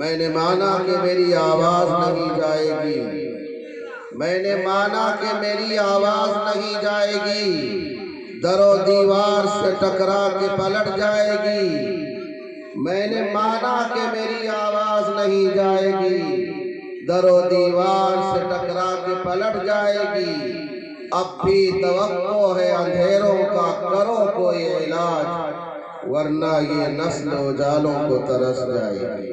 मैंने माना कि मेरी आवाज नहीं जाएगी, मैंने माना कि मेरी आवाज नहीं जाएगी, दरो दीवार से टकरा के पलट जाएगी। मैंने माना कि मेरी आवाज नहीं जाएगी, दरो दीवार से टकरा के पलट जाएगी। अब भी तवक्को है अंधेरों का, करो कोई इलाज, वरना ये नस्ल उजालों को तरस जाएगी।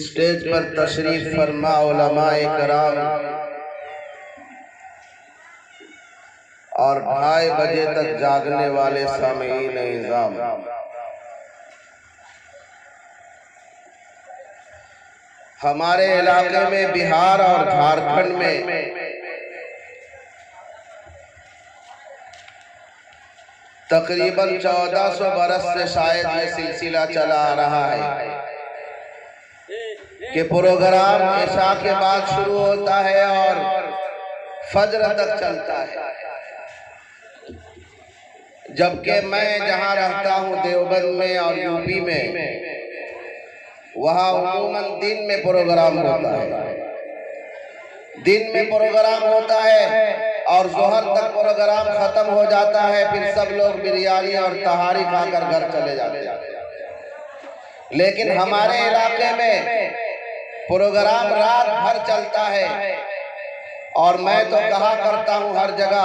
स्टेज पर तशरीफ फरमा उलमाए कराम और 2:30 बजे तक जागने वाले सामीईन इज़ाम, हमारे इलाके में बिहार और झारखंड में तकरीबन 1400 बरस से शायद ये सिलसिला चला आ रहा है कि प्रोग्राम इशा के बाद शुरू होता है और फज्र तक चलता है। जबकि मैं जहां रहता हूं देवबंद में और यूपी में, वहां उमूमन दिन में प्रोग्राम होता है, दिन में प्रोग्राम होता है और जोहर तक प्रोग्राम खत्म हो जाता है। फिर सब लोग बिरयानी और तहारी खाकर घर चले जाते हैं। लेकिन हमारे इलाके में प्रोग्राम रात भर चलता है और मैं तो कहा करता हूं हर जगह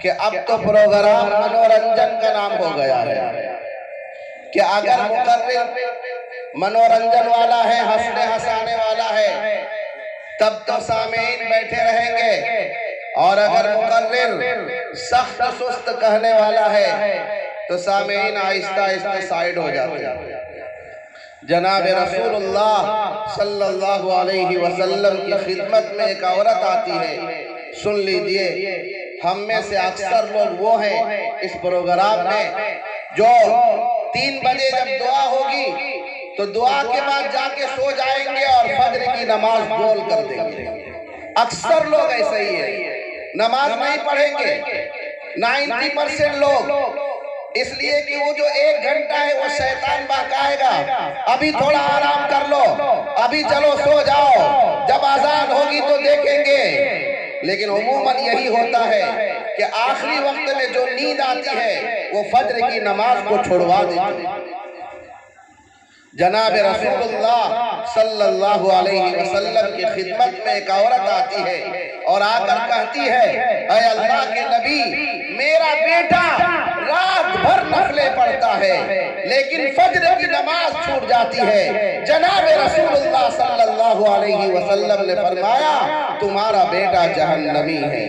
कि अब तो प्रोग्राम मनोरंजन का नाम हो गया है कि अगर मुकर्रिर मनोरंजन वाला है, हंसने हंसाने वाला है, तब तो सामीन बैठे रहेंगे, और अगर मुकर्रिर सख्त सुस्त कहने वाला है तो सामीन आहिस्ता आहिस्ता साइड हो जाते हैं। जनाब रसूलुल्लाह सल्लल्लाहु अलैहि वसल्लम की खिदमत में एक औरत आती है। सुन लीजिए, हम में से अक्सर लोग वो हैं इस प्रोग्राम में जो 3 बजे जब दुआ होगी तो दुआ के बाद जाके सो जाएंगे और फज्र की नमाज गोल कर देंगे। अक्सर लोग ऐसे ही है, नमाज नहीं पढ़ेंगे 90% लोग, इसलिए कि वो जो 1 घंटा है वो शैतान बहकाएगा, अभी थोड़ा आराम कर लो, अभी चलो सो जाओ, जब आजान होगी तो देखेंगे लेकिन उमूमन यही होता है कि आखिरी वक्त में जो नींद आती है वो फज्र की नमाज को छुड़वा देती है। जनाब रसूलुल्लाह सल्लल्लाहु अलैहि वसल्लम की खिदमत में एक औरत आती है और आकर कहती है, ऐ अल्लाह के नबी, मेरा बेटा रात भर नफले पढ़ता है लेकिन फज्र की नमाज छूट जाती है। जनाब रसूलुल्लाह सल्लल्लाहु अलैहि वसल्लम ने फरमाया, तुम्हारा बेटा जहन्नमी है,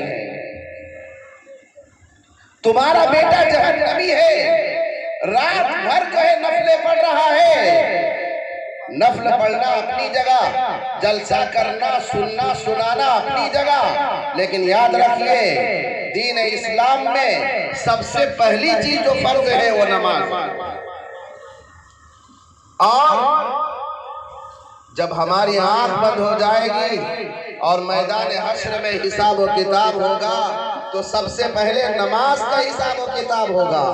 तुम्हारा बेटा जहन्नमी है। रात भर जो है नफले पढ़ रहा है। नफल पढ़ना अपनी जगह, जलसा करना, सुनना सुनाना अपनी जगह, लेकिन याद रखिए दीन इस्लाम में सबसे पहली चीज जो फर्ज है वो नमाज। और जब हमारी आंख बंद हो जाएगी और मैदान हश्र में हिसाब व किताब होगा तो सबसे पहले नमाज का हिसाब व किताब होगा।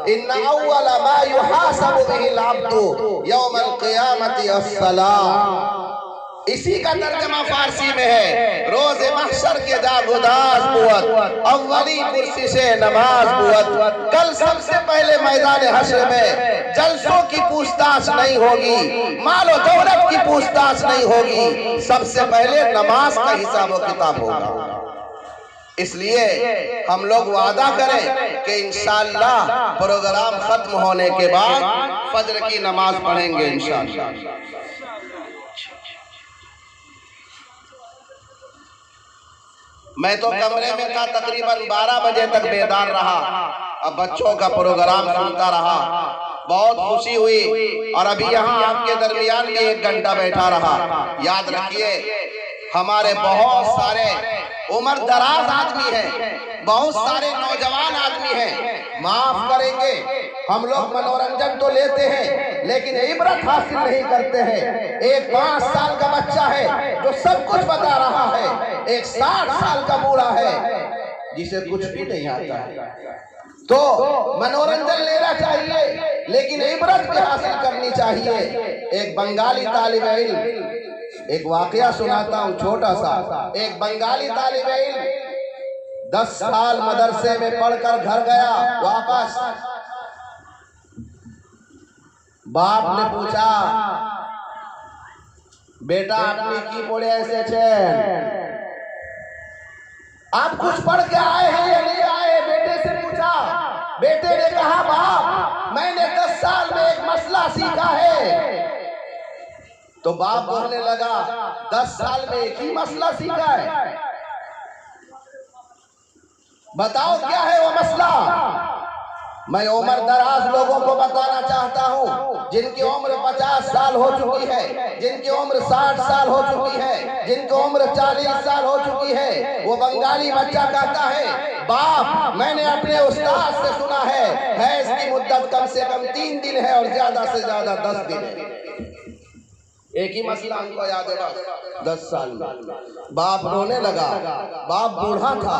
इन्ना अव्वल मा युहासबु बिहिल अब्दु यौमल क़ियामति अस्सलाह। इसी का तर्जमा फारसी में है, रोज महशर के जागुदास बुअत, अव्वली कुर्सी से नमाज बुअत। कल सबसे पहले मैदान हश्र में जलसों की पूछताछ नहीं होगी, मालो दौलत की पूछताछ नहीं होगी, सबसे पहले नमाज का हिसाब व किताब होगा। इसलिए हम लोग वादा करें कि इंशाअल्लाह प्रोग्राम खत्म होने के बाद फज्र की नमाज पढ़ेंगे इंशाअल्लाह। मैं तो कमरे में था, तकरीबन 12 बजे तक बेदार रहा। अब बच्चों का प्रोग्राम सुनता रहा, बहुत खुशी हुई। और अभी यहाँ आपके दरमियान में 1 घंटा बैठा रहा। याद रखिए हमारे बहुत सारे उम्र दराज आदमी हैं, बहुत सारे नौजवान आदमी हैं, माफ करेंगे हम लोग मनोरंजन तो लेते हैं लेकिन इबरत हासिल नहीं करते हैं। एक 5 साल का बच्चा है जो सब कुछ बता रहा है, एक 60 साल का बूढ़ा है जिसे कुछ भी नहीं आता है। तो मनोरंजन लेना चाहिए लेकिन इबरत भी हासिल करनी चाहिए। एक बंगाली तालिब इल्म, एक वाकया सुनाता हूँ छोटा सा। एक बंगाली तालिब इल्म 10 साल मदरसे में पढ़कर घर गया वापस। बाप ने पूछा, बेटा आपने की पढ़े ऐसे आप कुछ पढ़ के आए हैं या नहीं आए? बेटे से पूछा। बेटे ने कहा, बाप मैंने 10 साल में एक मसला सीखा है। तो बाप बोलने लगा, 10 साल में एक ही मसला सीखा है, बताओ क्या है वो मसला? मैं उम्र दराज लोगों को बताना चाहता हूँ, जिनकी उम्र 50 साल हो चुकी है, जिनकी उम्र 60 साल हो चुकी है, जिनकी उम्र 40 साल हो चुकी है। वो बंगाली बच्चा कहता है, बाप मैंने अपने उस्ताद से सुना है इसकी मुद्दत कम से कम 3 दिन है और ज्यादा से ज्यादा 10 दिन है। एक ही मसला हमको याद है, 10 साल में। बाप रोने लगा। बाप बूढ़ा था,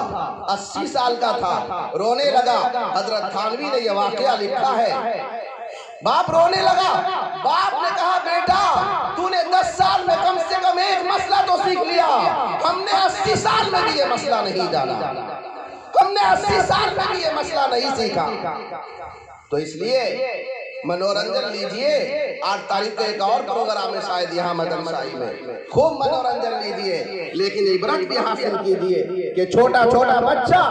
80 साल का था, रोने लगा। हजरत थानवी ने यह वाकया लिखा है। बाप रोने लगा। बाप ने कहा, बेटा तूने 10 साल में कम से कम एक मसला तो सीख लिया, हमने 80 साल में भी ये मसला नहीं जाना, हमने 80 साल में भी ये मसला नहीं सीखा। तो इसलिए मनोरंजन लीजिए। 8 तारीख को एक और प्रोग्राम है शायद यहाँ मदरसाई में, खूब मनोरंजन लीजिए लेकिन इबरत भी हासिल कीजिए कि छोटा छोटा बच्चा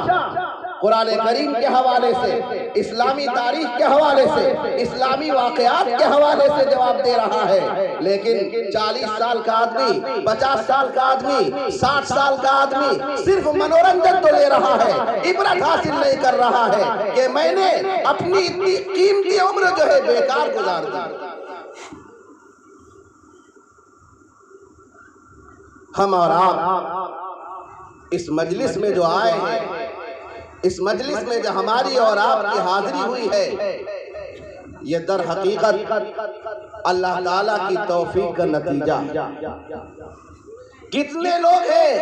कुरान करीम के हवाले से, इस्लामी तारीख के हवाले से, इस्लामी वाकयात के हवाले से जवाब दे रहा है। लेकिन 40 साल का आदमी, 50 साल का आदमी, 60 साल का आदमी सिर्फ मनोरंजन तो ले रहा है, इबरत हासिल नहीं कर रहा है कि मैंने अपनी इतनी कीमती उम्र जो है बेकार गुजार दी। हम और आप इस मजलिस में जो आए हैं, इस मजलिस में जो हमारी और आपकी हाजिरी हुई है, ये दर हकीकत अल्लाह ताला की तौफीक का नतीजा। कितने लोग हैं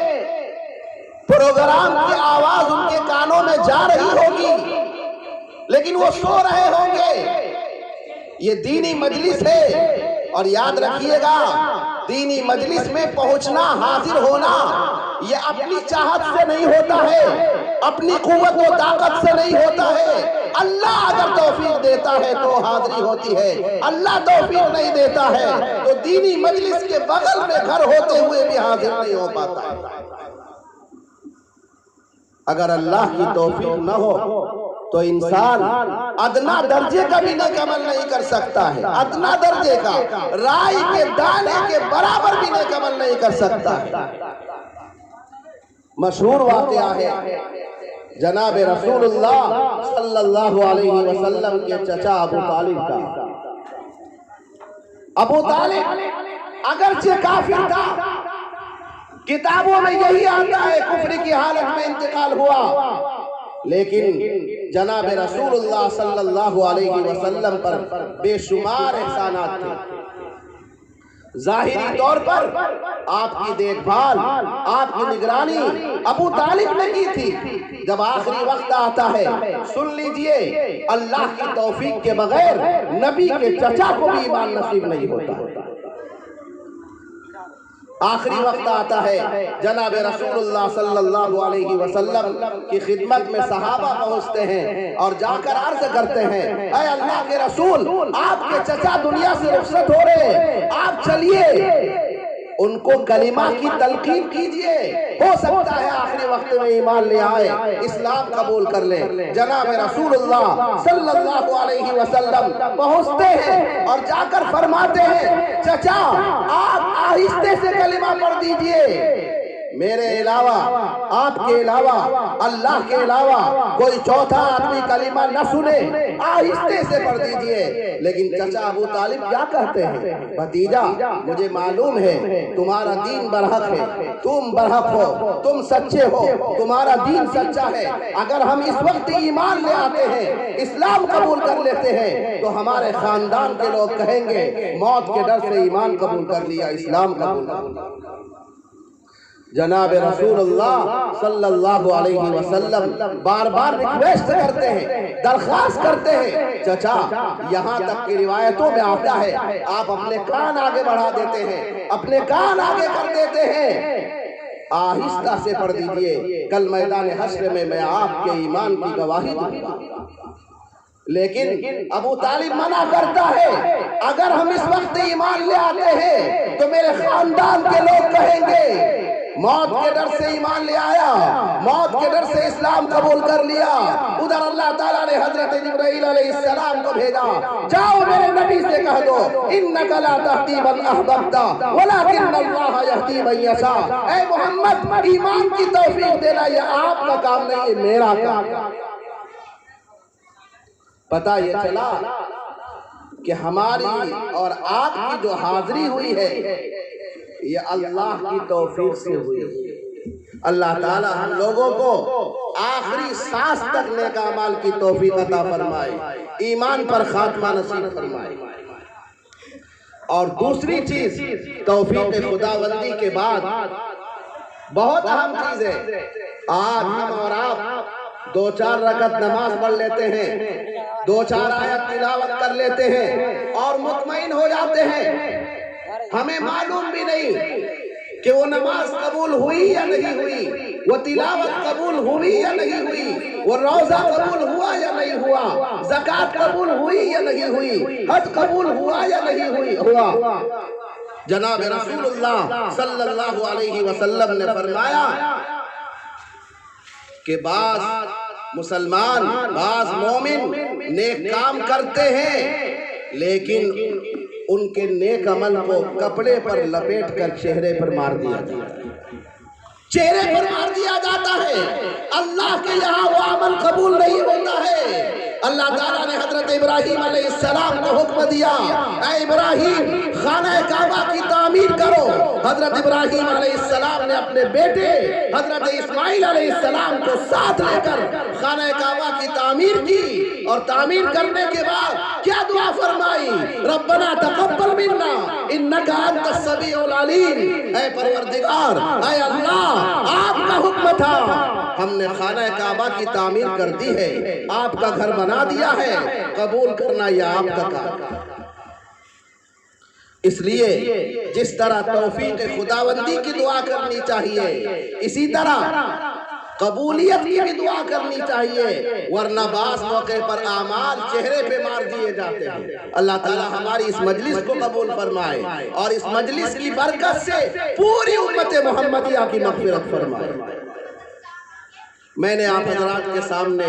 प्रोग्राम की आवाज उनके कानों में जा रही होगी लेकिन वो सो रहे होंगे। ये दीनी मजलिस है और याद रखिएगा, दीनी मजलिस में पहुंचना, हाजिर होना, ये अपनी चाहत से नहीं होता है, अपनी कुव्वत और ताकत से नहीं होता है। अल्लाह अगर तौफीक देता है तो हाजिरी होती है, अल्लाह तौफीक नहीं देता है तो दीनी मजलिस के बगल में घर होते हुए भी हाजिर नहीं हो पाता है। अगर अल्लाह की तौफीक न हो तो इंसान अदना दर्जे का भी नेक अमल नहीं कर सकता है, अदना दर्जे का, राई के दाने के बराबर भी नेक अमल नहीं कर सकता है। मशहूर वाक़या है जनाब रसूलुल्लाह सल्लल्लाहु अलैहि वसल्लम के चचा अबू तालिब का। अबू तालिब अगरचे काफिर था, किताबों में यही आता है कुफ्र की हालत में इंतकाल हुआ, लेकिन जनाब रसूलुल्लाह सल्लल्लाहु अलैहि वसल्लम पर बेशुमार एहसानात थे। जाहिरी तौर पर आपकी देखभाल, आपकी निगरानी अबू तालिब ने की थी। जब आखिरी वक्त आता है, सुन लीजिए, अल्लाह की तौफीक के बगैर नबी के चचा को भी ईमान नसीब नहीं होता। आखिरी वक्त आता है, जनाब रसूलुल्लाह सल्लल्लाहु अलैहि वसल्लम की खिदमत में सहाबा पहुंचते हैं और जाकर अर्ज करते हैं, ऐ अल्लाह के रसूल, आपके चचा दुनिया से रुखसत हो रहे, आप चलिए उनको कलिमा की तलकीन कीजिए, हो सकता है आखिरी वक्त में ईमान ले आए, इस्लाम कबूल कर ले। जनाब रसूलुल्लाह सल्लल्लाहु अलैहि वसल्लम पहुंचते हैं और जाकर फरमाते हैं, चचा आप आहिस्ते से कलिमा पढ़ दीजिए, मेरे अलावा, आपके अलावा, अल्लाह के अलावा कोई चौथा आदमी कलिमा न सुने, आहिस्ते से पढ़ दीजिए। लेकिन चचा अबू तालिब क्या कहते हैं, भतीजा मुझे मालूम है तुम्हारा दीन बरहक है, तुम बरहक हो, तुम सच्चे हो, तुम्हारा दीन सच्चा है। अगर हम इस वक्त ईमान ले आते हैं, इस्लाम कबूल कर लेते हैं तो हमारे खानदान के लोग कहेंगे मौत के डर से ईमान कबूल कर लिया, इस्लाम कबूल कर लिया। जनाब रसूलुल्लाह सल्लल्लाहु अलैहि वसल्लम बार बार रिक्वेस्ट करते हैं, दरख्वास्त करते हैं, चचा यहाँ तक की रिवायतों में आता है आप अपने कान आगे बढ़ा देते हैं, अपने कान आगे कर देते हैं, आहिस्ता से पढ़ दीजिए, कल मैदान हश्र में मैं आपके ईमान की गवाही दूंगा। लेकिन अबू तालिब मना करता है, अगर हम इस वक्त ईमान ले आते हैं तो मेरे खानदान के लोग कहेंगे मौत के डर से ईमान ले आया, मौत के डर से इस्लाम कबूल कर लिया। उधर अल्लाह ताला ने हजरत जिब्राइल अलैहिस्सलाम को भेजा, जाओ मेरे नबी से कह दो, इन्नका ला तहदी मन अहबब्ता वलाकिन्नल्लाह यहदी मन यशा। ऐ मोहम्मद, ईमान की तौफीक देना ये आपका काम नहीं, ये मेरा काम। पता ये चला कि हमारी और आपकी जो हाजिरी हुई है ये अल्लाह की तौफीक से हुई। अल्लाह ताला हम लोगों को आखिरी सांस तक नेक अमाल की तौफीक अता फरमाए, ईमान पर खात्मा नसीब फरमाए। और दूसरी चीज, तौफीक खुदाबंदी के बाद बहुत अहम चीज है, आज हम और आप 2-4 रकत नमाज पढ़ लेते हैं, 2-4 आयत तिलावत कर लेते हैं और मुतमईन हो जाते हैं। हमें मालूम भी नहीं कि वो नमाज कबूल हुई या नहीं हुई, वो तिलावत कबूल हुई या नहीं हुई, वो रोजा कबूल हुआ या नहीं हुआ, ज़कात कबूल हुई या नहीं हुई, हज कबूल हुआ या नहीं हुआ। जनाब रसूलुल्लाह सल्लल्लाहु अलैहि वसल्लम ने फरमाया कि बाज़ मुसलमान, बाज़ मोमिन नेक काम करते हैं लेकिन उनके नेक अमल को कपड़े पर लपेट कर चेहरे पर मार दिया जाता है, चेहरे पर मार दिया जाता है। अल्लाह के यहाँ वो अमल कबूल नहीं होता है। अल्लाह ताला ने हजरत इब्राहीम अलैहिस्सलाम को हुक्म दिया, ऐ इब्राहीम खाना काबा की तामीर करो। हजरत इब्राहीम अलैहिस्सलाम ने अपने बेटे हजरत इस्माइल अलैहिस्सलाम को साथ लेकर खाना काबा की तामीर की और तामीर करने के बाद क्या दुआ फरमाई, रब्बना तक़ब्बल मिन्ना इन्नका अंतस समीउल अलीम। ऐ परवरदिगार, ऐ अल्लाह, आपका हुक्म था, हमने खाना काबा की तामीर कर दी है, आपका घर बना दिया है, कबूल करना यह आपका काम। इसलिए जिस तरह तौफीक खुदावंदी की दुआ करनी चाहिए, इसी तरह कबूलियत की भी दुआ करनी चाहिए, वरना बास मौके पर आमाल चेहरे पे मार दिए जाते हैं। अल्लाह ताला हमारी इस मजलिस को कबूल फरमाए और इस मजलिस की बरकत से पूरी उम्मत मोहम्मदिया की मग़फ़िरत फरमाए। मैंने आप हज़रात के सामने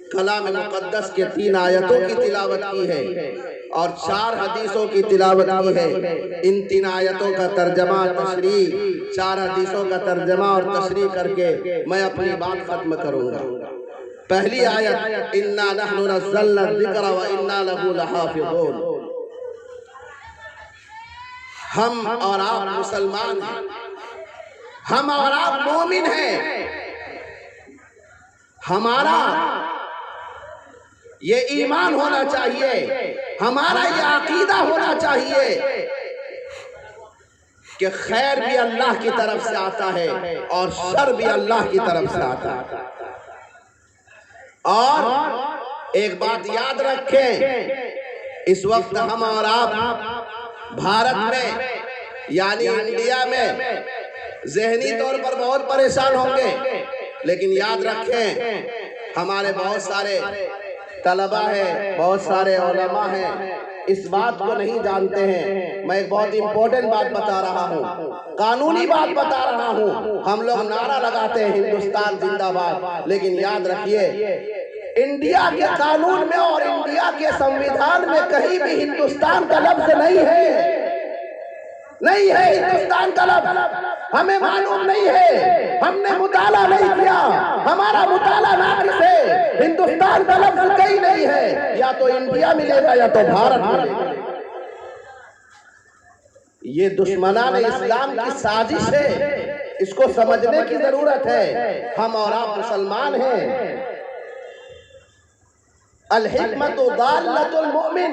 कलाम मुक़द्दस के 3 आयतों की तिलावत की है और 4 हदीसों की तिलावत की है। इन 3 आयतों का तर्जमा तशरीह, 4 हदीसों का तर्जमा और तशरीह करके मैं अपनी बात खत्म करूंगा। पहली आयत, इन्ना नहनु नज़्ज़लना ज़िक्र व इन्ना लहू लहाफ़िज़ून। हम और आप मुसलमान हैं, हम और आप मोमिन हैं। हमारा ये ईमान होना चाहिए, हमारा ये अकीदा होना चाहिए कि खैर भी अल्लाह की तरफ से आता है और शर भी अल्लाह की तरफ से आता है। और एक बात याद रखें, इस वक्त हम और आप भारत में यानी इंडिया में ज़हनी तौर पर बहुत परेशान होंगे, लेकिन याद रखें हमारे बहुत सारे तलबा है, बहुत सारे उलमा हैं, इस बात को नहीं जानते हैं। मैं एक बहुत इंपॉर्टेंट बात बता रहा हूँ, कानूनी बात बता रहा हूँ। हम लोग नारा लगाते हैं हिंदुस्तान जिंदाबाद, लेकिन याद रखिए इंडिया के कानून में और इंडिया के संविधान में कहीं भी हिंदुस्तान का लफ्ज नहीं है, नहीं है हिंदुस्तान का लफ्ज। हमें मालूम नहीं है, हमने मुताला नहीं किया, हमारा मुताला नाक़िस है। हिंदुस्तान का लफ्ज कहीं नहीं है, या तो इंडिया मिलेगा या तो भारत मिलेगा। ये दुश्मनान इस्लाम की साजिश है, इसको समझने की जरूरत है। हम और आप मुसलमान हैं। अल हिकमतु दाल्लतुल मोमिन,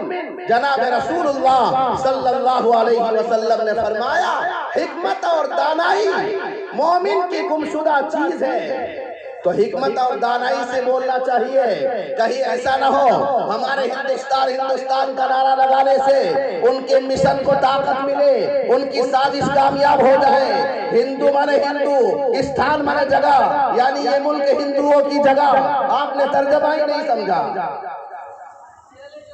जनाब रसूलुल्लाह सल्लल्लाहु अलैहि वसल्लम ने फरमाया, हिकमत और दानाई मोमिन की गुमशुदा चीज है। तो हिकमत और दानाई से बोलना चाहिए। कहीं ऐसा ना हो हमारे हिंदुस्तान का नारा लगाने से उनके मिशन को ताकत मिले, उनकी साजिश कामयाब हो जाए। हिंदू माने हिंदू, स्थान माने जगह, यानी ये मुल्क हिंदुओं की जगह। आपने तर्जमा ही नहीं समझा।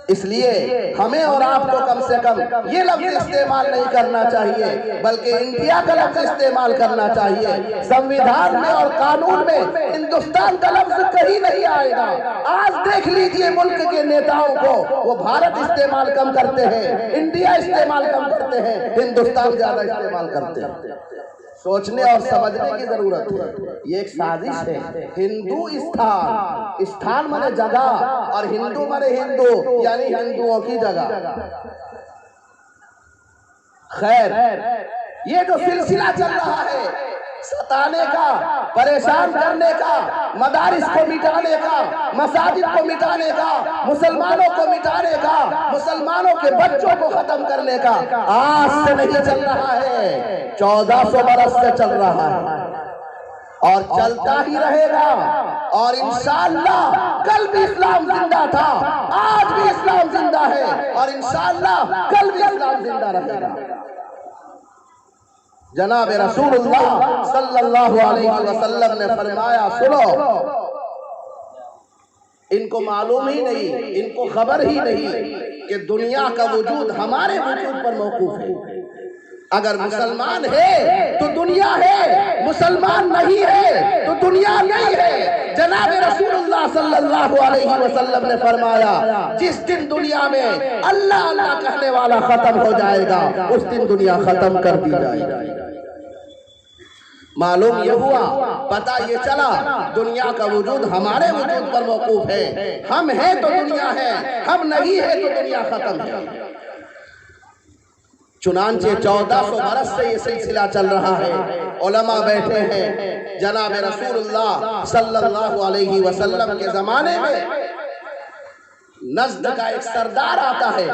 इसलिए हमें और आपको कम से कम ये लफ्ज इस्तेमाल नहीं करना चाहिए, बल्कि इंडिया का लफ्ज इस्तेमाल करना चाहिए। संविधान में और कानून में हिंदुस्तान का लफ्ज कहीं नहीं आएगा। आज देख लीजिए मुल्क के नेताओं को, वो भारत इस्तेमाल कम करते हैं, इंडिया इस्तेमाल कम करते हैं, हिंदुस्तान ज्यादा इस्तेमाल करते हैं। सोचने और समझने की जरूरत है। ये एक साजिश है। हिंदू स्थान माने जगह और हिंदू माने हिंदू, यानी हिंदुओं की जगह। खैर, ये जो सिलसिला चल रहा है सताने का, परेशान करने का, मदारिस को मिटाने का, मसाजिद को मिटाने का, मुसलमानों को मिटाने का, मुसलमानों के बच्चों को खत्म करने का आज से नहीं चल रहा है, 1400 बरस से चल रहा है और चलता ही रहेगा। और इंशाअल्लाह कल भी इस्लाम जिंदा था, आज भी इस्लाम जिंदा है और इंशाअल्लाह कल भी इस्लाम जिंदा रहेगा। जनाब रसूलुल्लाह सल्लल्लाहु अलैहि वसल्लम ने फरमाया, सुनो, इनको मालूम ही नहीं, इनको खबर ही नहीं कि दुनिया का वजूद हमारे वजूद पर मौकूफ है। अगर मुसलमान है तो दुनिया है, मुसलमान नहीं है तो दुनिया नहीं है। जनाब रसूलुल्लाह सल्लल्लाहु अलैहि वसल्लम ने फरमाया, जिस दिन दुनिया में अल्लाह अल्लाह कहने वाला खत्म हो जाएगा, उस दिन दुनिया खत्म कर दी जाएगी। मालूम ये हुआ, पता ये चला, दुनिया का वजूद हमारे वजूद पर मौकूफ है। हम हैं तो दुनिया है, हम नहीं है तो दुनिया खत्म है। चुनांचे 1400 बरस से ये सिलसिला चल रहा है। उलमा बैठे हैं। जनाब रसूलुल्लाह सल्लल्लाहु अलैहि वसल्लम के जमाने में नज़्द का एक सरदार आता है,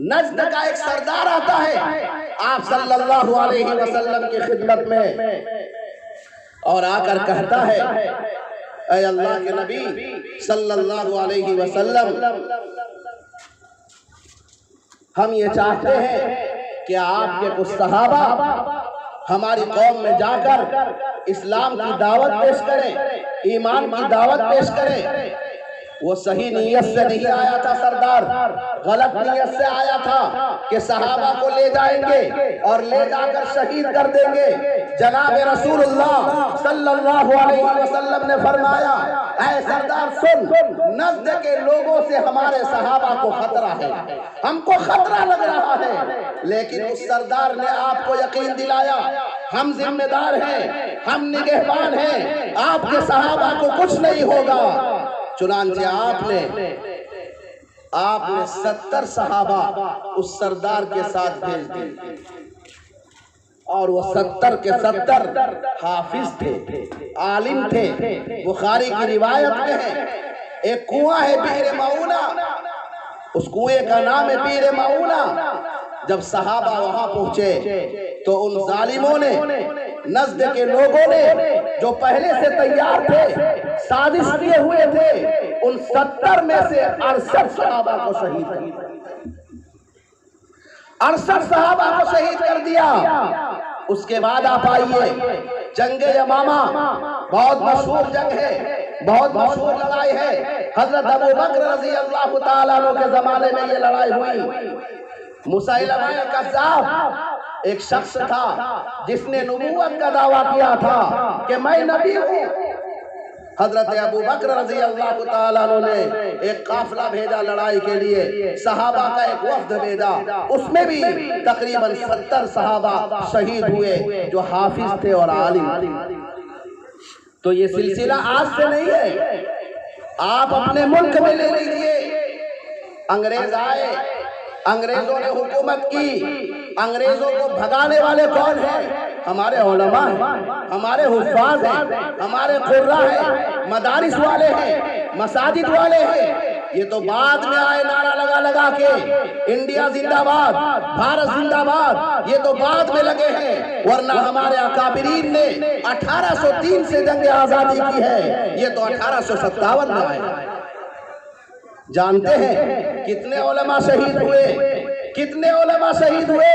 नज़्द का एक सरदार आता है आप सल्लल्लाहु अलैहि वसल्लम की खिदमत में और आकर कहता है, ऐ अल्लाह के नबी सल्लल्लाहु अलैहि वसल्लम, हम ये चाहते हैं कि आपके कुछ सहाबा हमारी कौम में जाकर इस्लाम की दावत पेश करें, ईमान की दावत पेश करें। वो सही नीयत से नहीं आया था सरदार, गलत नीयत से आया था कि सहाबा को ले जाएंगे और ले जाकर शहीद कर देंगे। जनाब रसूलुल्लाह सल्लल्लाहु अलैहि वसल्लम ने फरमाया, ऐ सरदार सुन, नज़्द के लोगों से हमारे सहाबा को खतरा है, हमको खतरा लग रहा है। लेकिन उस सरदार ने आपको यकीन दिलाया, हम जिम्मेदार हैं, हम निगहबान हैं, आपके सहाबा को कुछ नहीं होगा। चुनांचे आपने 70 सहाबा उस सरदार के साथ भेज दिए और वो 70 के 70 हाफिज थे, आलिम थे। बुखारी की रिवायत में है, एक कुआं है बीर मऊना, उस कुएं का नाम है बीर मऊना। जब सहाबा वहां पहुंचे तो उन जालिमों ने, नज़्द के लोगों ने जो पहले से तैयार थे, साजिश किए हुए थे, उन 70 में से 68 सहाबा को शहीद कर दिया। 68 सहाबा को शहीद कर दिया। उसके बाद आप आइए, जंगे यमामा बहुत मशहूर जंग है, बहुत मशहूर लड़ाई है। हजरत अबू बकर रज़ी अल्लाह ताला अन्हु के जमाने में ये लड़ाई हुई। मुसैलमा कज़्ज़ाब एक शख्स था जिसने नबूवत का दावा किया था कि मैं नबी हूँ। हजरत अबू बकर रज़ी अल्लाह ताला अन्हु ने एक काफिला भेजा लड़ाई के लिए, सहाबा का एक वफ्द भेजा, उसमें भी तकरीबन 70 सहाबा शहीद हुए जो हाफिज थे और आलिम। तो ये सिलसिला आज से नहीं है, आप अपने मुल्क में ले लीजिए। अंग्रेज आए, अंग्रेजों ने हुकूमत की, अंग्रेजों को भगाने वाले कौन हैं? हमारे उलमा हैं, हमारे हुफ़ाज़ हैं, हमारे कुर्रा हैं, मदारिस वाले हैं, मसाजिद वाले हैं। ये तो बाद में आए नारा लगा लगा के, इंडिया जिंदाबाद, भारत जिंदाबाद, ये तो बाद में लगे हैं। वरना हमारे अकाबिरीन ने 1803 से जंग आज़ादी की है, ये तो 1857 में आए। जानते हैं कितने उलमा शहीद हुए, कितने उलमा शहीद हुए?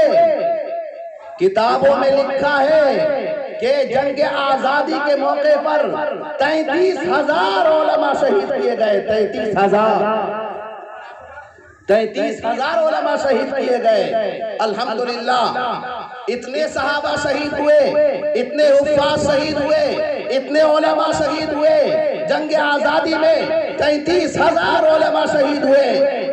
किताबों में लिखा है कि जंग आजादी के मौके पर 33,000 उलमा शहीद किए गए। 33,000 उलमा शहीद किए गए। अल्हम्दुलिल्लाह इतने सहाबा शहीद हुए, इतने हुफ़ाज़ शहीद हुए, इतने उलमा शहीद हुए। जंग आजादी में 33,000 उलमा शहीद हुए।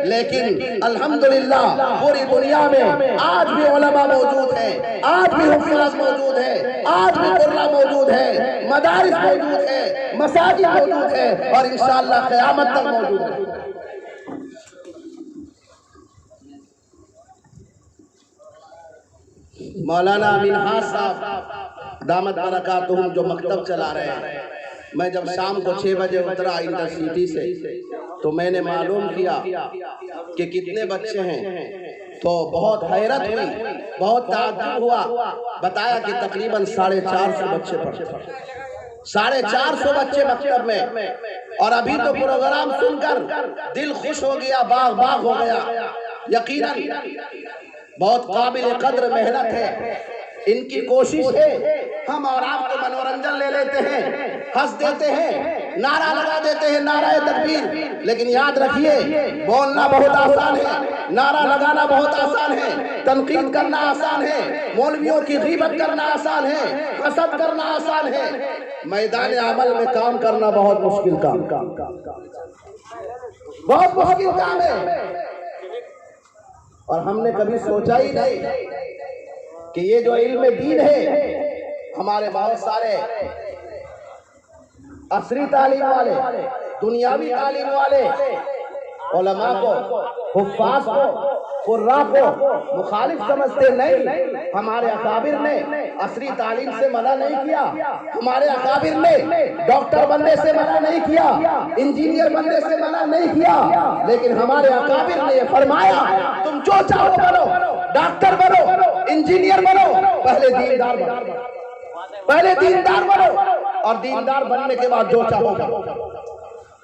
लेकिन अल्हम्दुलिल्लाह पूरी दुनिया में आज भी उलमा मौजूद है, आज भी हुफ़ाज़ मौजूद है, आज भी कुर्रा मौजूद है, मदारिस मौजूद है, मसाजिद मौजूद है और इंशाअल्लाह क़यामत तक मौजूद है। मौलाना मिनहाज साहब दामत बरकातुहुम जो मकतब चला रहे हैं, मैं जब शाम को 6 बजे उतरा इंटरसिटी से तो मैंने मालूम किया कि कितने बच्चे हैं, तो बहुत हैरत हुई, बहुत ताज्जुब हुआ। बताया कि तकरीबन 450 बच्चे पढ़ते हैं, 450 बच्चे मकतब में। और अभी तो प्रोग्राम सुनकर दिल खुश हो गया, बाग बाग हो गया। यकीनन बहुत काबिल कद्र मेहनत है, इनकी कोशिश है। हम और आप तो मनोरंजन ले लेते हैं, हंस देते हैं, नारा लगा देते हैं, नाराए तकबीर। लेकिन याद रखिए, बोलना बहुत आसान है, नारा लगाना बहुत आसान है, तनकीद करना आसान है, मौलवियों की गीबत करना आसान है, हसद करना आसान है, मैदान अमल में काम करना बहुत मुश्किल काम, बहुत मुश्किल काम है। और हमने कभी सोचा ही नहीं कि ये जो इल्म दीन है, हमारे बहुत सारे असरी तालीम वाले, दुनियावी तालीम वाले उलमा को, हुफ़ाज़ को, कुर्रा को मुखालिफ समझते नहीं। हमारे अकाबिर ने असरी तालीम से मना नहीं किया, हमारे अकाबिर ने डॉक्टर बनने से मना नहीं किया, इंजीनियर बनने से मना नहीं किया। लेकिन हमारे अकाबिर ने ये फरमाया, तुम जो चाहो बनो, डॉक्टर बनो, इंजीनियर बनो, पहले दीनदार बनो, पहले दीनदार बनो और दीनदार बनने के बाद जो चाहो बनो।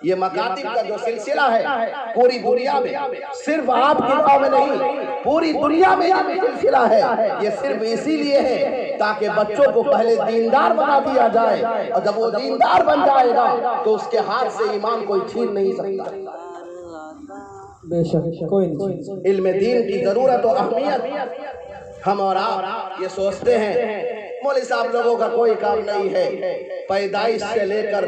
ये मकातिब का जो सिलसिला है पूरी दुनिया में, सिर्फ आपके गांव में नहीं, पूरी दुनिया में ये सिलसिला है। ये सिर्फ इसीलिए है ताकि बच्चों को पहले दीनदार बना दिया जाए, और जब वो दीनदार बन जाएगा तो उसके हाथ से ईमान कोई छीन नहीं सकता। बेशक कोई नहीं। इल्म दीन की जरूरत और अहमियत हम और आप ये सोचते हैं मौलवी साहब लोगों का कोई काम नहीं है। पैदाइश से लेकर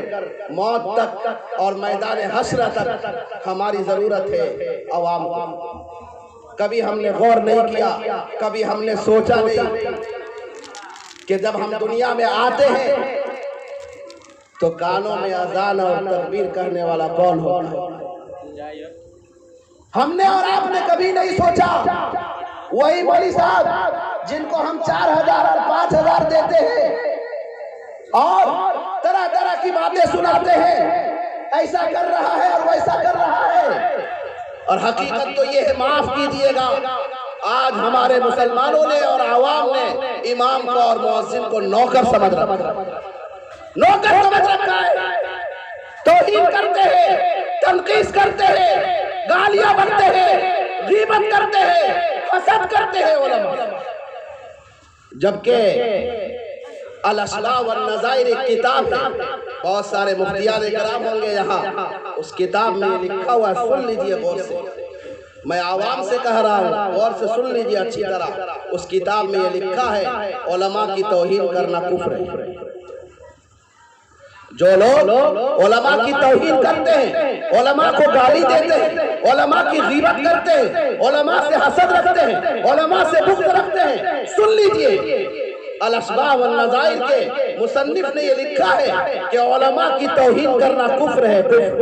मौत तक और मैदान हश्र तक हमारी जरूरत है अवाम को। कभी हमने गौर नहीं किया, कभी हमने सोचा नहीं कि जब हम दुनिया में आते हैं तो कानों में अजान और तकबीर करने वाला कौन होगा। हमने और आपने कभी नहीं सोचा। वही मौलवी साहब जिनको हम 4000 और 5000 देते हैं और तरह तरह की बातें सुनाते हैं, ऐसा कर रहा है और वैसा कर रहा है, और हकीकत तो ये है, माफ कीजिएगा, आज हमारे मुसलमानों ने और आवाम ने इमाम को और मुअज्जिन को नौकर समझ रखा है। तौहीन करते हैं, तनकीस करते हैं, गालियां बनते हैं, गीबत करते हैं, हसद करते हैं उलमा। जबकि अल-असला व नज़ाइर एक किताब है, बहुत सारे मुफ्तियान कराम होंगे यहाँ, उस किताब में लिखा हुआ है, सुन लीजिए गौर से, मैं आवाम से कह रहा हूँ, गौर से सुन लीजिए अच्छी तरह। उस किताब में ये लिखा है उलमा की तौहीन करना कुफ्र है। जो लोग उलमा की तौहीन करते हैं, उलमा को गाली देते हैं, उलमा की गीबत करते हैं, उलमा से हसद रखते हैं, उलमा से बुग़्ज़ रखते हैं, सुन लीजिए, अल-असबा व नज़ाइर के मुसन्निफ ने ये लिखा है कि उलमा की तौहीन करना कुफ्र है, कुफ्र।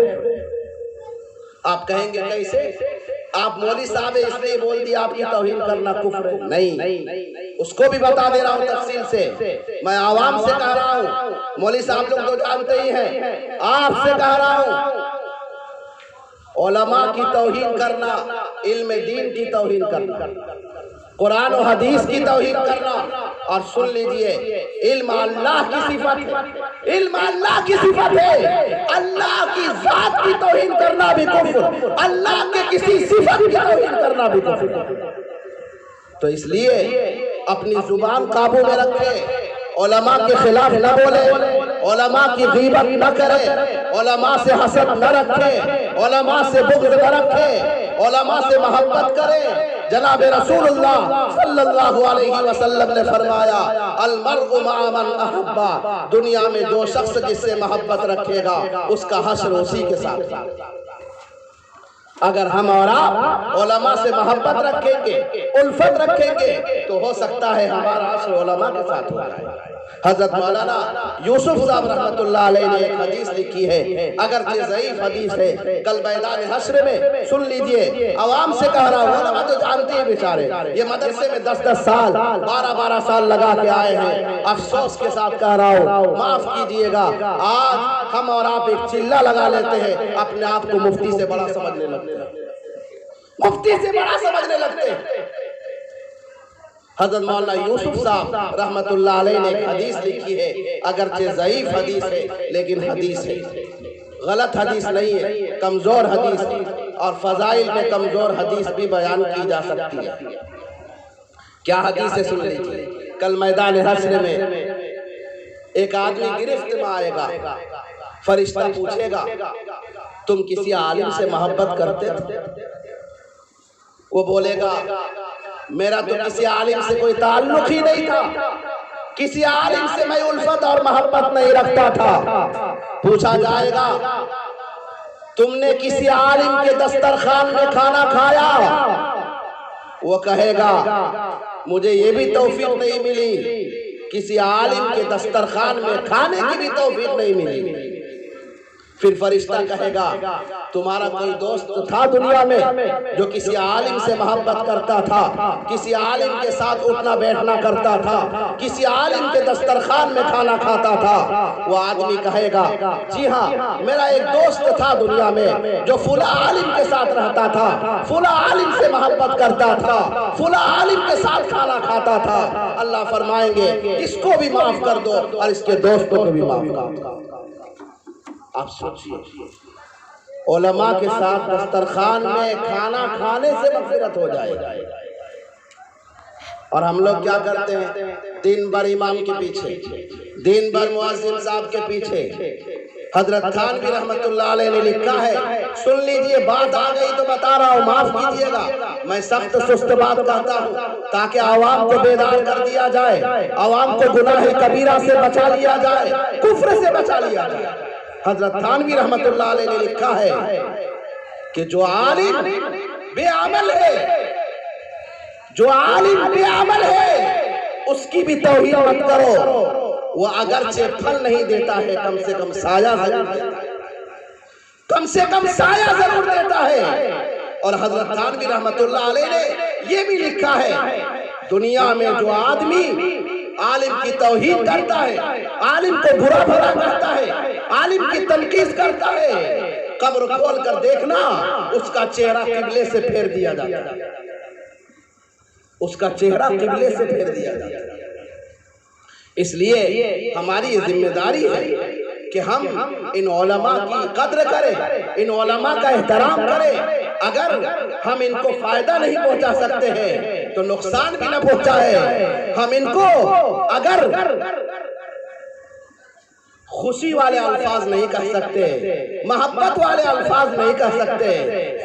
आप कहेंगे कैसे? आप मौलवी साहब इसलिए बोल दिया आपकी तौहीन करना कुफ्र है? नहीं, उसको भी बता दे रहा हूँ तफसील से। मैं आवाम से कह रहा हूँ, मौलवी साहब लोग तो जानते ही हैं, आपसे कह रहा हूँ, उलमा की तौहीन करना, इल्म दीन की तौहीन करना, कुरान और हदीस की तौहीन करना, और सुन लीजिए, इल्म अल्लाह की सिफत है, इल्म अल्लाह की सिफत है, अल्लाह की जात की तौहीन करना भी कुफ्र, अल्लाह के किसी सिफत की तौहीन करना भी कुफ्र। तो इसलिए अपनी जुबान काबू में रखें, उलमा के खिलाफ न बोले, उलमा की गीबत न करे, उलमा से हसद न रखे, उलमा से बुग़्ज़ न रखे, उलमा से मोहब्बत करे। जनाब रसूलुल्लाह सल्लल्लाहु अलैहि वसल्लम ने फरमाया, अल मर्उ मअ मन अहब्बा, दुनिया में जो शख्स जिससे मोहब्बत रखेगा उसका हश्र उसी के साथ। अगर हम और आप उलमा से मोहब्बत रखेंगे, उल्फत रखेंगे, तो हो सकता है हमारा हश्र उलमा के साथ हो जाए। हजरत मौलाना यूसुफ साहब रहमतुल्लाह अलैह ने एक हदीस लिखी है, अगर ये ज़ईफ हदीस है, कल मैदान हश्र में सुन लीजिए, आवाम से कह रहा हूँ, उलमा तो जानते हैं बेचारे, ये मदरसे में 10-10 साल 12-12 साल लगा के आए हैं। अफसोस के साथ कह रहा हूँ, माफ कीजिएगा, आज हम और आप एक चिल्ला लगा लेते हैं, अपने आप को मुफ्ती से बड़ा समझने लगते हैं, मुफ्ती से बड़ा समझने लगते हैं। हज़रत मौलाना यूसुफ साहब रहमतुल्लाह अलैह ने एक हदीस लिखी है, अगरचे ज़ईफ हदीस है लेकिन हदीस है, गलत हदीस नहीं है, कमज़ोर हदीस, और फ़ज़ाइल में कमज़ोर हदीस भी बयान की जा सकती है। क्या हदीस है सुन लीजिए, कल मैदान हश्र में एक आदमी गिरफ्त में आएगा, फरिश्ता पूछेगा तुम किसी आलिम से मोहब्बत करते थे? वो बोलेगा मेरा तो किसी आलिम से कोई ताल्लुक ही नहीं था, किसी आलिम से मैं उल्फत और मोहब्बत नहीं रखता था। पूछा जाएगा तुमने किसी आलिम के दस्तरखान में खाना खाया? वो कहेगा मुझे ये भी तौफीक नहीं मिली, किसी आलिम के दस्तरखान में खाने की भी तौफीक नहीं मिली। फिर फरिश्ता कहेगा तुम्हारा कोई दोस्त था दुनिया में जो किसी आलिम से मोहब्बत करता था, किसी आलिम के साथ उठना बैठना करता था, किसी आलिम के दस्तरखान में खाना खाता था? वो आदमी कहेगा जी हाँ, मेरा एक दोस्त था दुनिया में जो फुला आलिम के साथ रहता था, फुला आलिम से मोहब्बत करता था, फुला आलिम के साथ खाना खाता था। अल्लाह फरमाएंगे इसको भी माफ कर दो और इसके दोस्तों को भी माफ कर दो। आप सोचिए, उलमा के साथ दस्तरखान में खाना खाने से मग़फ़िरत हो जाएगा। और हम लोग क्या करते हैं, दिन भर इमाम के पीछे, दिन भर मुअज्जिन साहब के पीछे। हजरत थानवी रहमतुल्लाह अलैह ने लिखा है, सुन लीजिए, बात आ गई तो बता रहा हूँ, माफ कीजिएगा, मैं सख्त सुस्त बात कहता हूँ ताकि आवाम को बेदार कर दिया जाए, आवाम को गुनाह कबीरा से बचा लिया जाए, कुफ्र से बचा लिया जाए। हजरत थानवी रहमतुल्लाह अलैह ने लिखा है कि जो आलिम बेअमल है, जो आलिम बेअमल है, उसकी भी तौहीन मत करो। वो अगरचे फल नहीं देता है, कम से कम साया जरूर देता है, कम से कम साया जरूर देता है। और हजरत थानवी रहमतुल्लाह अलैह ने ये भी लिखा है, दुनिया में जो आदमी आलिम की तौहीन करता है, आलिम को बुरा भला कहता है, आलिम की तनकीस करता है, कब्र खोल कर देखना, उसका चेहरा किबले से फेर दिया जाता है, उसका चेहरा किबले से फेर दिया जाता है। इसलिए हमारी जिम्मेदारी है कि हम इन उलमा की कद्र करें, इन उलमा का एहतराम करें। अगर हम इनको फायदा नहीं पहुंचा सकते हैं तो नुकसान भी न पहुंचाए। हम इनको अगर खुशी वाले अल्फाज नहीं कह सकते, मोहब्बत वाले अल्फाज नहीं कह सकते,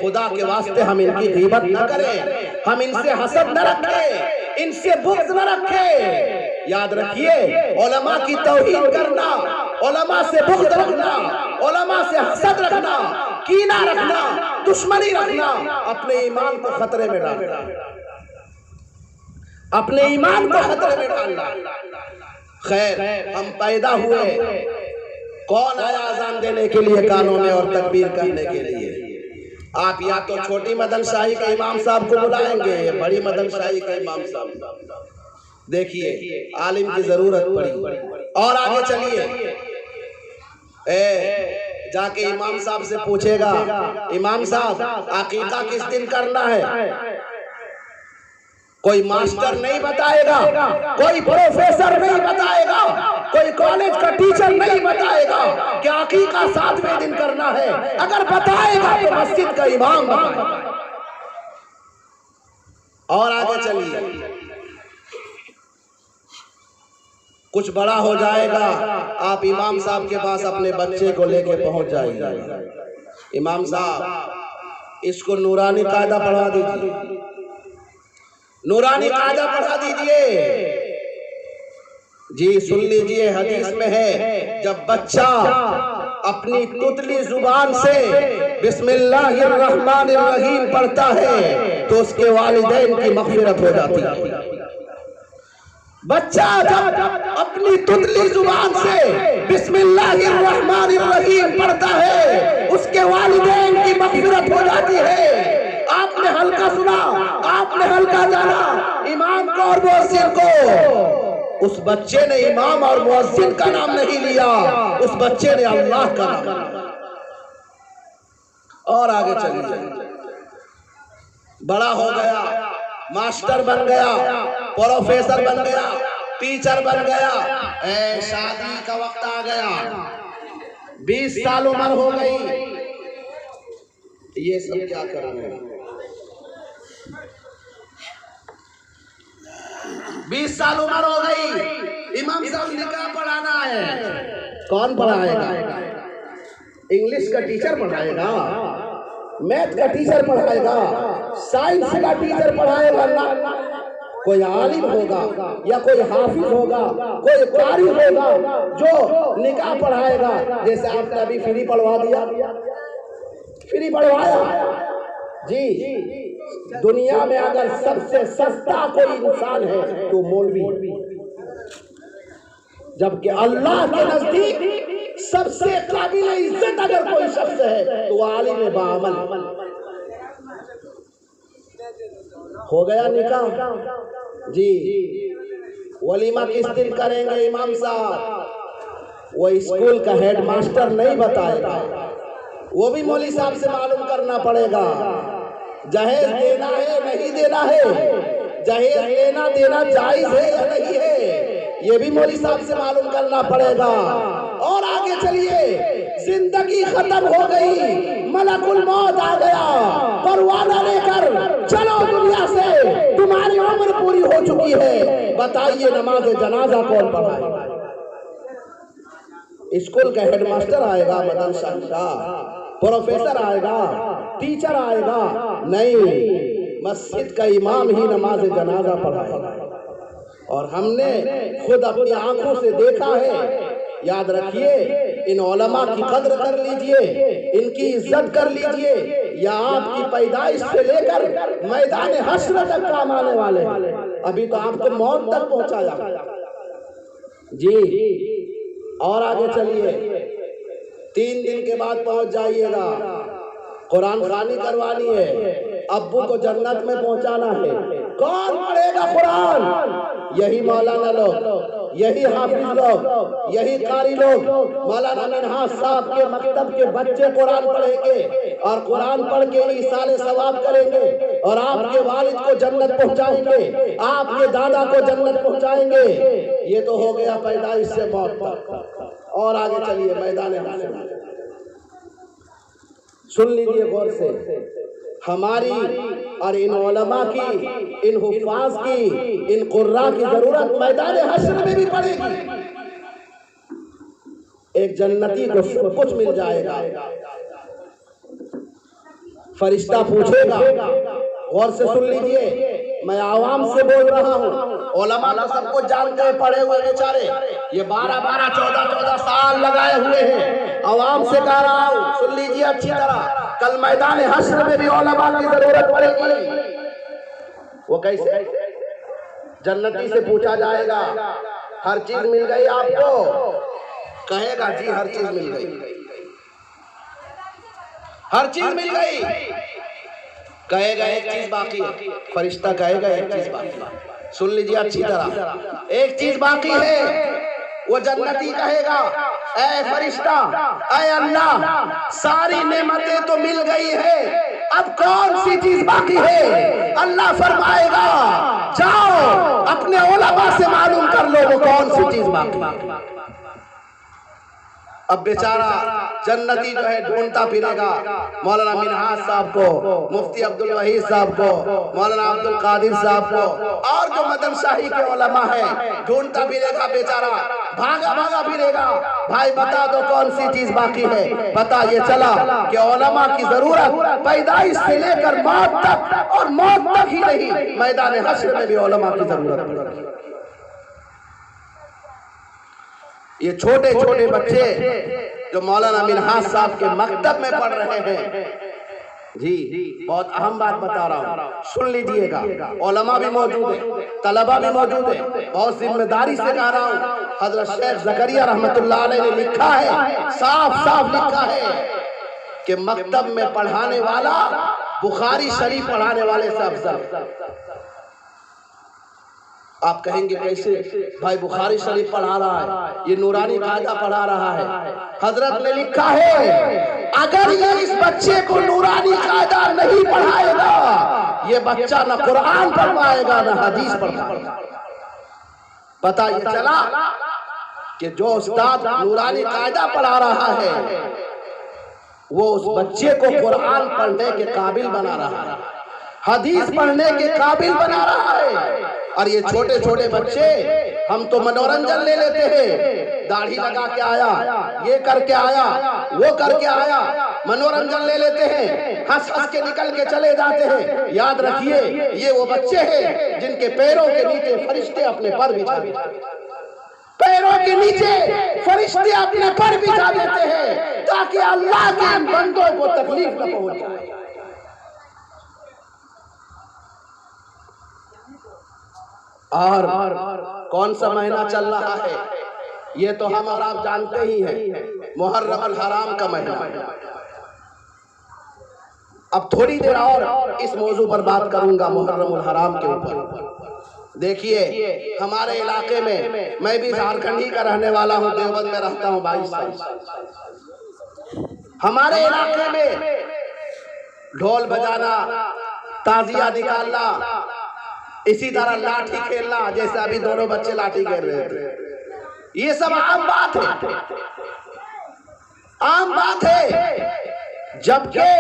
खुदा के वास्ते हम इनकी गीबत न करें, हम इनसे हसद न रखें, इनसे बुग़्ज़ न रखें। याद रखिए, उलमा की तौहीन करना, उलमा से बुग़्ज़ रखना, उलमा से हसद रखना, कीना रखना, दुश्मनी रखना, अपने ईमान को खतरे में डालना, अपने ईमान को खतरे में डालना। खैर, हम पैदा हुए, कौन आया अजान देने के लिए कानों में और तकबीर करने के लिए? आप या तो छोटी मदन शाही के इमाम साहब को बुलाएंगे या बड़ी मदन शाही के इमाम साहब। देखिए, आलिम की जरूरत पड़ी। और आगे चलिए, जाके इमाम साहब से पूछेगा, इमाम साहब अकीका किस दिन करना है? कोई मास्टर नहीं बताएगा, कोई प्रोफेसर नहीं बताएगा, कोई कॉलेज का टीचर नहीं बताएगा कि अकीका 7वें दिन करना है। अगर बताएगा तो मस्जिद का इमाम बताएगा। और आगे चलिए, कुछ बड़ा हो जाएगा, आप इमाम साहब के पास अपने बच्चे को लेके पहुंच जाइए। इमाम साहब, इसको नूरानी कायदा पढ़ा दीजिए, नूरानी कायदा पढ़ा दीजिए। जी सुन लीजिए, हदीस में है, जब बच्चा अपनी तुतली जुबान से बिस्मिल्लाहिर्रहमानिर्रहीम पढ़ता है तो उसके वालिदैन की मग़फ़िरत हो जाती है। बच्चा जब अपनी तुतली जुबान से बिस्मिल्लाहिर्रहमानिर्रहीम पढ़ता है, उसके वालिदैन की मग़फ़िरत हो जाती है। आपने हल्का सुना, आपने हल्का जाना, इमाम को और मुअज्जिन को। उस बच्चे ने इमाम और मुअज्जिन का नाम नहीं लिया, उस बच्चे ने अल्लाह का नाम लिया। और आगे चलिए, बड़ा हो गया, मास्टर बन गया, प्रोफेसर बन गया, टीचर बन गया, शादी का वक्त आ गया, 20 साल उम्र हो गई, ये सब क्या कर रहे हैं? 20 साल उम्र हो गई, इमाम साहब निकाह पढ़ाना है। कौन पढ़ाएगा? इंग्लिश का टीचर पढ़ाएगा, मैथ का टीचर पढ़ाएगा, साइंस का टीचर पढ़ाएगा ना? कोई आलिम होगा या कोई हाफिज होगा, कोई कारी होगा जो निकाह पढ़ाएगा। जैसे आपने अभी फ्री पढ़वा दिया, फ्री पढ़वाया जी। दुनिया में अगर सबसे सस्ता कोई इंसान है तो मौलवी, जबकि अल्लाह के नजदीक सबसे काबिल इज्जत अगर कोई शख्स है तो आलिम बाअमल। हो गया निकाह जी। वलीमा किस दिन करेंगे इमाम साहब? वो स्कूल का हेडमास्टर नहीं बताएगा, वो भी मौलवी साहब से मालूम करना पड़ेगा। जहेज देना है नहीं देना है, जहेज लेना देना जायज है या नहीं है, ये भी मौलवी साहब से मालूम करना पड़ेगा। और आगे चलिए, जिंदगी खत्म हो गई, मलकुल मौत आ गया, परवाना लेकर चलो दुनिया से, तुम्हारी उम्र पूरी हो चुकी है, बताइए नमाज जनाजा कौन पढ़ाएगा? स्कूल का हेडमास्टर आएगा, मदन शाह, प्रोफेसर आएगा, टीचर आएगा? नहीं, मस्जिद का इमाम ही नमाज जनाजा पढ़ाएगा। और हमने खुद अपनी आंखों से देखा है। याद रखिए, इन उलमा की कद्र कर लीजिए, इनकी इज्जत कर लीजिए, या आपकी पैदाइश से लेकर मैदान हश्र तक काम आने वाले। अभी तो आपको मौत तक पहुंचाया जी। और आगे चलिए, 3 दिन के बाद पहुंच जाइएगा, कुरान खानी करवानी है, अब्बू को जन्नत में पहुंचाना है। कौन पढ़ेगा कुरान? यही मौलाना लोग, यही हाफिज लोग, यही कारी लोग। मौलाना मिन्हाज साहब के मकतब के बच्चे कुरान पढ़ेंगे और कुरान पढ़ के ईसाले सवाब करेंगे, और आपके वालिद को जन्नत पहुंचाएंगे, आपके दादा को जन्नत पहुंचाएंगे। ये तो हो गया पैदाइश से मौत तक। और आगे चलिए, मैदान हश्र सुन लीजिए गौर से। हमारी और इन उलमा की, इन हुफ्फाज की, इन कुर्रा की जरूरत मैदान हश्र में भी पड़ेगी। एक जन्नती को सब कुछ मिल जाएगा। फरिश्ता पूछेगा, गौर से सुन लीजिए, मैं आवाम से बोल रहा हूँ। उलमा तो सब कुछ जानते हैं, पढ़े हुए बेचारे, ये 12-12, 14-14 साल लगाए हुए हैं। आवाम से कह रहा हूँ, सुन लीजिए अच्छी तरह। कल मैदान हश्र में भी उलमा की जरूरत पड़ेगी। वो कैसे? जन्नती से पूछा जाएगा, हर चीज मिल गई आपको? कहेगा जी हर चीज मिल गई, हर चीज मिल गई। कहेगा एक चीज बाकी है। फरिश्ता कहेगा एक चीज बाकी है। सुन लीजिए अच्छी तरह, एक चीज बाकी है। वो जन्नती कहेगा, ऐ फरिश्ता, ऐ अल्लाह, सारी नेमतें तो मिल गई है, अब कौन सी चीज बाकी है? अल्लाह फरमाएगा, जाओ अपने उलमा से मालूम कर लो वो कौन सी चीज बाकी है। अब बेचारा जन्नती जो है ढूंढता फिरेगा मौलाना मिन्हाज साहब को, मुफ्ती अब्दुल वहीद साहब को, मौलाना अब्दुल कादिर साहब को, और जो मदन शाही के उलमा है, ढूंढता फिरेगा बेचारा, भागा भागा फिरेगा। भाई बता दो कौन सी चीज बाकी है? पता ये चला कि उलमा की जरूरत पैदाइश से लेकर मौत तक, और मौत तक ही नहीं, मैदान हश्र में भी उलमा की जरूरत। ये छोटे छोटे बच्चे जो मौलाना मिन्हाज साहब के मकतब में पढ़ रहे हैं जी, बहुत अहम बात बता रहा हूँ, सुन लीजिएगा। उलमा भी मौजूद है, तलबा भी मौजूद है, बहुत जिम्मेदारी से कह रहा हूँ। हजरत शेख ज़करिया रहमतुल्लाह अलैह ने लिखा है, साफ साफ लिखा है कि मकतब में पढ़ाने वाला बुखारी शरीफ पढ़ाने वाले से अफजल। आप कहेंगे कैसे भाई? बुखारी शरीफ पढ़ा रहा है, ये नूरानी कायदा पढ़ा रहा है। हजरत ने लिखा है, अगर ये इस बच्चे को नूरानी कायदा नहीं पढ़ाएगा, ये बच्चा न कुरान पढ़ पाएगा न हदीस पढ़ पाएगा। पता ये चला कि जो उस्ताद नूरानी कायदा पढ़ा रहा है, वो उस बच्चे को कुरान पढ़ने के काबिल बना रहा है, हदीस पढ़ने के काबिल बना रहा है। और ये छोटे छोटे बच्चे, हम तो मनोरंजन ले लेते हैं, दाढ़ी लगा के आया, ये करके आया, वो करके आया, मनोरंजन ले लेते हैं, हंस हंस के निकल के चले जाते हैं। याद रखिए, ये वो बच्चे हैं जिनके पैरों के नीचे फरिश्ते अपने पर बिछा देते हैं, पैरों के नीचे फरिश्ते अपने पर बिछा देते हैं, ताकि अल्लाह के बंदों को तकलीफ न पहुंचे। और कौन सा महीना चल रहा है? ये तो हम और आप जानते ही हैं, मुहर्रम अल हराम का महीना। अब थोड़ी देर और इस मौजू पर बात करूंगा, मुहर्रम अल हराम के ऊपर। देखिए, हमारे इलाके में, मैं भी झारखंड ही का रहने वाला हूँ, देवबंद में रहता हूँ 22 साल। हमारे इलाके में ढोल बजाना, ताजिया निकालना, इसी तरह लाठी खेलना, जैसे अभी दोनों बच्चे लाठी खेल रहे थे, ये सब आम बात है। आम बात है। जबकि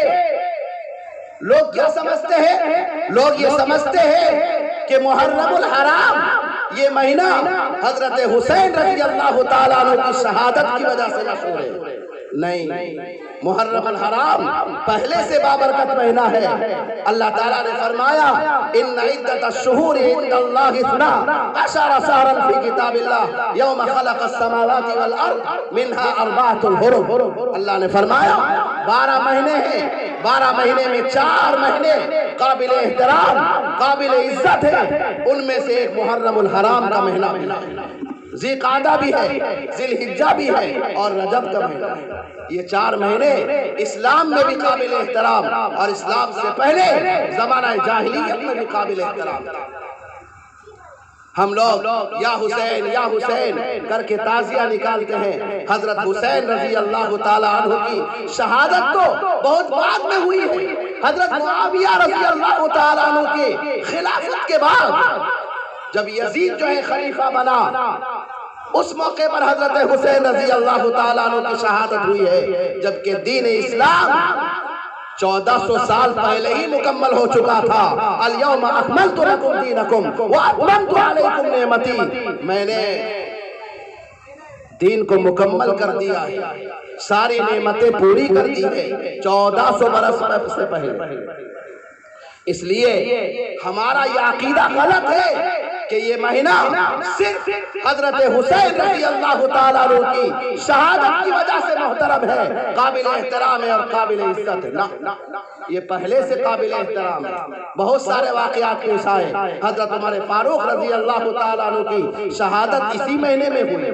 लोग क्या समझते हैं? लोग ये समझते हैं कि मुहर्रमुल हराम ये महीना हजरत हुसैन रज़ी अल्लाह ताला अन्हु की शहादत की वजह से मशहूर है। नहीं, मुहर्रमुल हराम पहले से बाबरकत महीना है। अल्लाह ताला ने फरमाया इन्ना इद्दतश-शुहूरि इंदल्लाहि इस्ना अशरा शहरन फी किताबिल्लाह यौम खलक़स समावाति वल अर्द मिनहा अर्बअतुल हुरुम। अल्लाह ने फरमाया 12 महीने हैं, 12 महीने में 4 महीने काबिल एहतराम काबिल इज्जत है। उनमें से एक मुहर्रमुल हराम का महीना है, ज़िक़ादा भी है, ज़िलहिज्जा भी है और रजब का महीना है। ये 4 महीने इस्लाम में भी काबिल एहतराम और इस्लाम से पहले ज़माना जाहिलियत में भी काबिल एहतराम। हम लोग या हुसैन करके ताज़िया निकालते हैं। हजरत हुसैन रज़ी अल्लाह ताला अन्हु की शहादत तो बहुत बाद में हुई है। हजरत मुआविया रज़ी अल्लाह ताला अन्हु की खिलाफत के बाद जब यजीद जो है खलीफा बना, उस मौके पर हजरत हुसैन रज़ी अल्लाह ताला अन्हु की शहादत हुई है। जबकि दीन इस्लाम 1400 साल पहले ही मुकम्मल हो चुका था। अल-यौमा अकमलतु लकुम दीनकुम व अतममतु अलैकुम निअमती। मैंने दीन को मुकम्मल कर दिया है, सारी नेमतें पूरी कर दी है 1400 बरस से पहले। इसलिए हमारा ये अकीदा गलत है कि ये महीना सिर्फ हजरत हुसैन रज़ी अल्लाह ताला अन्हु की शहादत की वजह से मोहतरम है, काबिल एहतराम है और काबिल इज्जत है। ना, ये पहले से काबिल एहतराम है। बहुत सारे वाक़यात पेश आए। हजरत उमर फारूक रज़ी अल्लाह ताला अन्हु की शहादत इसी महीने में हुई।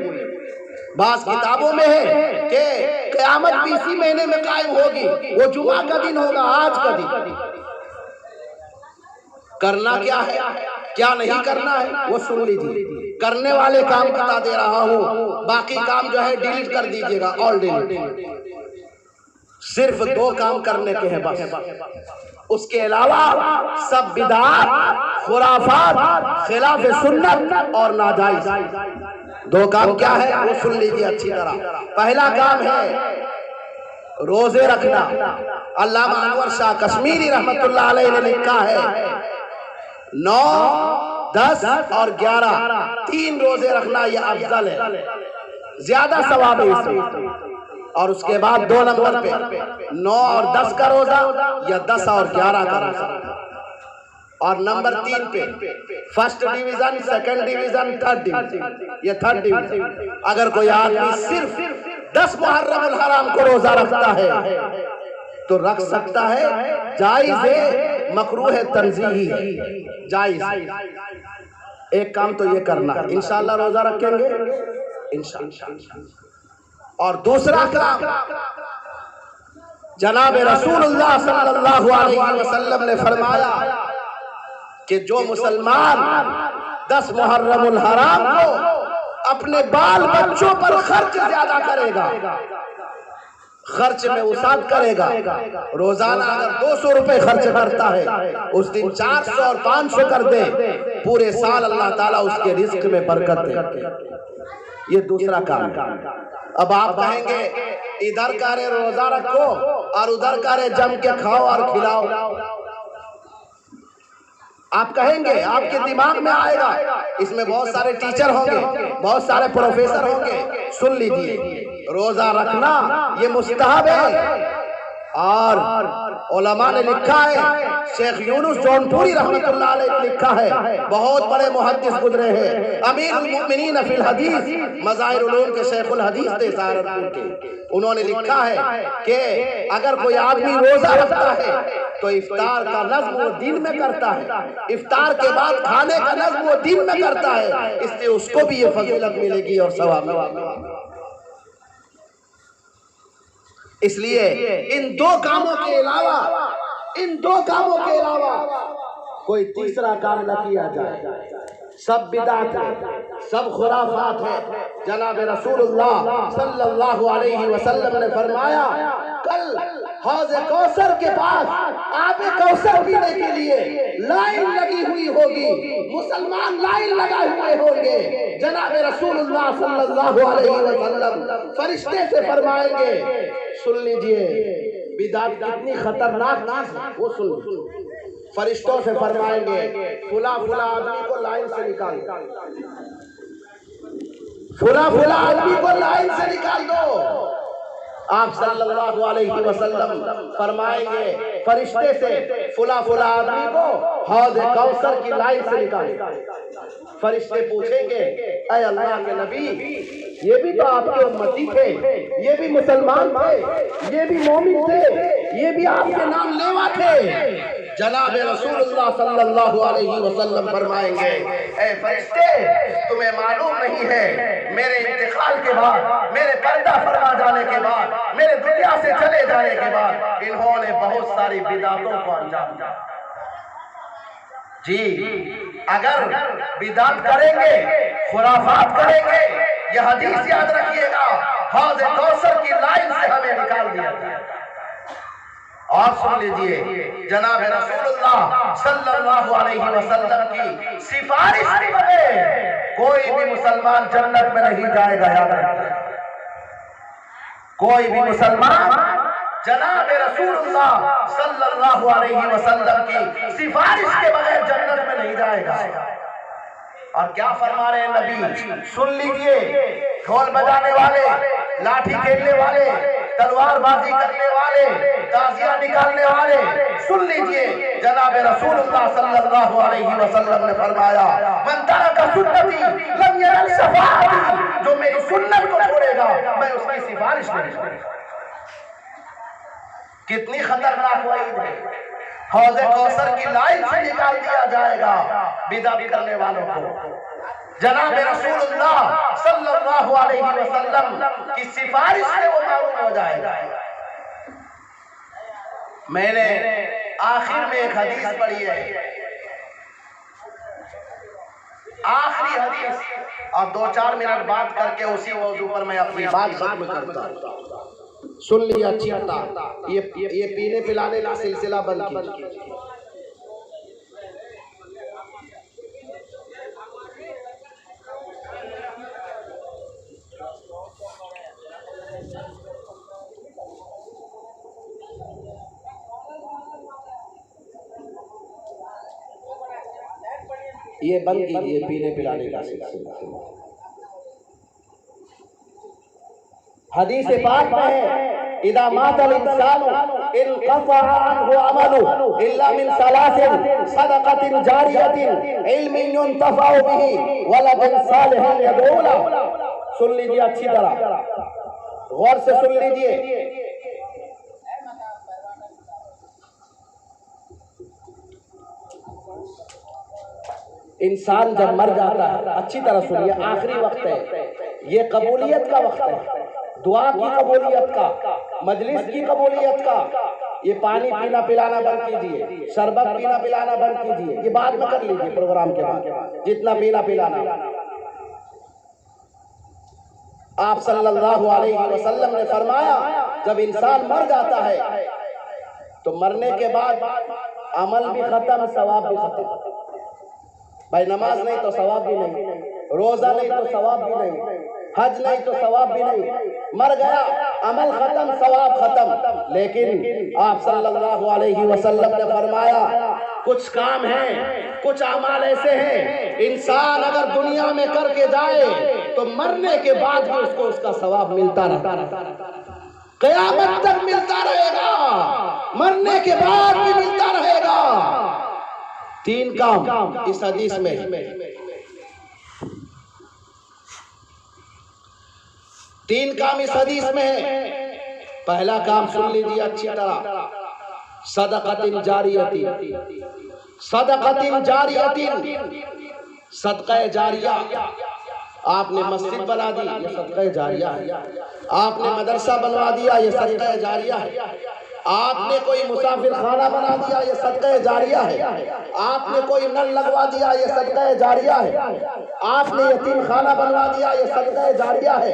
बास किताबों में है कि क़यामत भी इसी महीने में कायम होगी। वो जुमा का दिन होगा, आज का दिन। करना क्या है, क्या नहीं करना है, वो सुन लीजिए। करने वाले काम बता दे रहा हूँ, बाकी काम जो है डिलीट कर दीजिएगा, ऑल डिलीट। सिर्फ 2 काम करने के हैं बस। उसके अलावा सब बिदअत, खुराफात, खिलाफ सुन्नत और नाजायज। 2 काम क्या है वो सुन लीजिए अच्छी तरह। पहला काम है रोजे रखना। अल्लामा अनवर शाह कश्मीरी रहमतुल्लाह अलैहि ने लिखा है 9, 10 और 11 3 रोजे रखना ये अफजल है, ज्यादा सवाब है इसमें। और उसके बाद 2 नंबर पे 9 और 10 का रोजा या 10 और 11 का रोजा। और नंबर 3 पे first division, second division, third division, ये थर्ड डिवीजन। अगर कोई आदमी सिर्फ 10 मुहर्रमुल हराम को रोजा रखता है तो रख सकता है, जायज है, मकरूह है, तंज़ीही है, जायज। एक काम तो ये करना है, इंशाअल्लाह रोजा रखेंगे इंशाअल्लाह। और दूसरा काम जनाब रसूलुल्लाह सल्लल्लाहु अलैहि वसल्लम ने फरमाया कि जो मुसलमान 10 मुहर्रमुल हराम को अपने बाल बच्चों पर खर्च ज्यादा करेगा, खर्च में उसात करेगा, रोजाना अगर 200 रुपए खर्च करता है, उस दिन 400 और 500 कर दे, पूरे साल अल्लाह ताला उसके रिस्क में बरकत दे। ये दूसरा काम। अब आप कहेंगे इधर का रे रोजा रखो और उधर का रे जम के खाओ और खिलाओ। आप कहेंगे, आपके दिमाग में आएगा, इसमें बहुत सारे टीचर होंगे, बहुत सारे प्रोफेसर होंगे। सुन लीजिए, रोजा रखना ये मुस्तहब है। और उलमा ने लिखा है, शेख यूनुस जौनपुरी रहमतुल्लाह अलैह ने लिखा है, बहुत बड़े मुहद्दिस गुजरे हैं, अमीरुल मुमिनीन फिल हदीस, मज़ाहिर उलूम के शेखुल हदीस थे सहारनपुर के। उन्होंने लिखा है कि अगर कोई आदमी रोजा रखता है तो इफ्तार का नज़्म वो दिन में करता है, इफ्तार के बाद खाने का नज़्म वो दिन में करता है, इसलिए उसको भी ये फजीलत मिलेगी और सवाब मिलेगा। इसलिए इन 2 कामों के अलावा कोई तीसरा काम न किया जाए। सब बिदअत है, सब खुराफात है। जनाब रसूलुल्लाह सल्लल्लाहु अलैहि वसल्लम ने फरमाया, कल हौज कौसर के पास आबे कौसर पीने के लिए लाइन लगी हुई होगी, मुसलमान लाइन लगाए हुए होंगे। जनाब रसूलुल्लाह सल्लल्लाहु अलैहि वसल्लम फरिश्ते से फरमाएंगे, सुन लीजिए बिदात कितनी खतरनाक चीज है, वो सुन। फरिश्तों से फरमाएंगे फुला फुला आदमी को लाइन से निकाल, फुला फुला आदमी को लाइन से निकाल दो। आप सल्लल्लाहु अलैहि वसल्लम फरमाएंगे फरिश्ते से फुला फुला आदमी को हौज कौसर की लाइन से निकाल। फरिश्ते पूछेंगे, ऐ अल्लाह के नबी, ये भी तो आपके उम्मती थे, ये भी मुसलमान थे, ये भी मोमिन थे, ये भी आपके नाम लेवा थे। जनाब रसूलुल्लाह सल्लल्लाहु अलैहि वसल्लम फरमाएंगे, ऐ फरिश्ते, तुम्हें मालूम नहीं है मेरे इंतकाल के बाद, मेरे पर्दा फरमा जाने के बाद, मेरे दुनिया से चले जाने के बाद इन्होंने बहुत सारी बिदातों को अंजाम दिया। जी, अगर बिदात करेंगे, खुराफात करेंगे, यह हदीस याद रखिएगा, हौज कौसर की लाइन से हमें निकाल दिया गया। और सुन लीजिए जनाब रसूलुल्लाह सल्लल्लाहु अलैहि वसल्लम की सिफारिश के बगैर कोई भी मुसलमान जन्नत में नहीं जाएगा। याद रखिए, कोई भी मुसलमान जनाब रसूलुल्लाह सल्लल्लाहु अलैहि वसल्लम की सिफारिश के बगैर जन्नत में नहीं जाएगा। और क्या फरमा रहे हैं नबी, सुन लीजिए, ढोल बजाने वाले, लाठी खेलने वाले, तलवारबाजी करने वाले, ताजिया निकालने वाले, सुन लीजिए जनाब रसूलुल्लाह सल्लल्लाहु अलैहि वसल्लम ने फरमाया, मन तरका सुन्नती लम यरल शफाअती, जो मेरी सुन्नत को छोड़ेगा मैं उसकी सिफारिश नहीं करूंगा। कितनी खतरनाक वईद है। हौज कौसर की लाइन से निकाल दिया जाएगा बिदअत करने वालों को। जनाब रसूलुल्लाह सल्लल्लाहु अलैहि वसल्लम की सिफारिश से वो मालूम हो जाएगा। मैंने आखिर में एक हदीस पढ़ी है, आखिरी हदीस, और 2-4 मिनट बात करके उसी मौजू पर मैं अपनी बात खत्म करता हूं। सुन लिया अच्छी बात, ये पीने पिलाने का सिलसिला बंद कीजिए। ये बंद कीजिए पीने पिलाने का सिलसिला। हदीस पाक में है, इदा मातल इंसानु इनक़ता अन्हु अमलु इल्ला मिन सलासिन सदक़तिन जारियतिन इल्मिन युंतफ़अु बिही वलदिन सालिहिन यदऊ लहु। सुन लीजिए अच्छी तरह, गौर से सुन लीजिए। इंसान जब मर जाता है, अच्छी तरह सुनिए, आखिरी वक्त है, ये कबूलियत का वक्त है, दुआ की कबूलियत का, मजलिस की कबूलियत का। ये पानी पीना पिलाना बंद कीजिए, शरबत पीना पिलाना बंद कीजिए, ये बाद में कर लीजिए प्रोग्राम के बाद, जितना पीना पिलाना। आप सल्लल्लाहु अलैहि वसल्लम ने फरमाया, जब इंसान मर जाता है तो मरने के बाद अमल भी खत्म, सवाब भी खत्म। भाई नमाज नहीं तो सवाब भी नहीं, रोजा नहीं तो सवाब भी नहीं, हज नहीं तो सवाब भी नहीं, मर गया अमल खत्म, सवाब खत्म। लेकिन आप सल्लल्लाहु अलैहि वसल्लम ने फरमाया, कुछ काम हैं, कुछ अमाल ऐसे हैं, इंसान अगर दुनिया में करके जाए तो मरने के बाद भी उसको उसका सवाब मिलता रहता, क़यामत तक मिलता रहेगा, मरने के बाद भी मिलता रहेगा। 3 काम इस हदीस में, 3 काम इस हदीस में है। पहला काम सुन लीजिए अच्छी तरह, सदक़तिन जारियतिन, सदक़तिन जारियतिन, सदक़े जारिया। आपने मस्जिद बना दी, ये सदक़े जारिया है। आपने मदरसा बनवा दिया, ये सदक़े जारिया है। आपने कोई मुसाफिर खाना बना दिया, ये सदक़े जारिया है। आपने कोई नल लगवा दिया, ये सदक़े जारिया है। आपने यतीम खाना बनवा दिया, ये सदक़े जारिया है।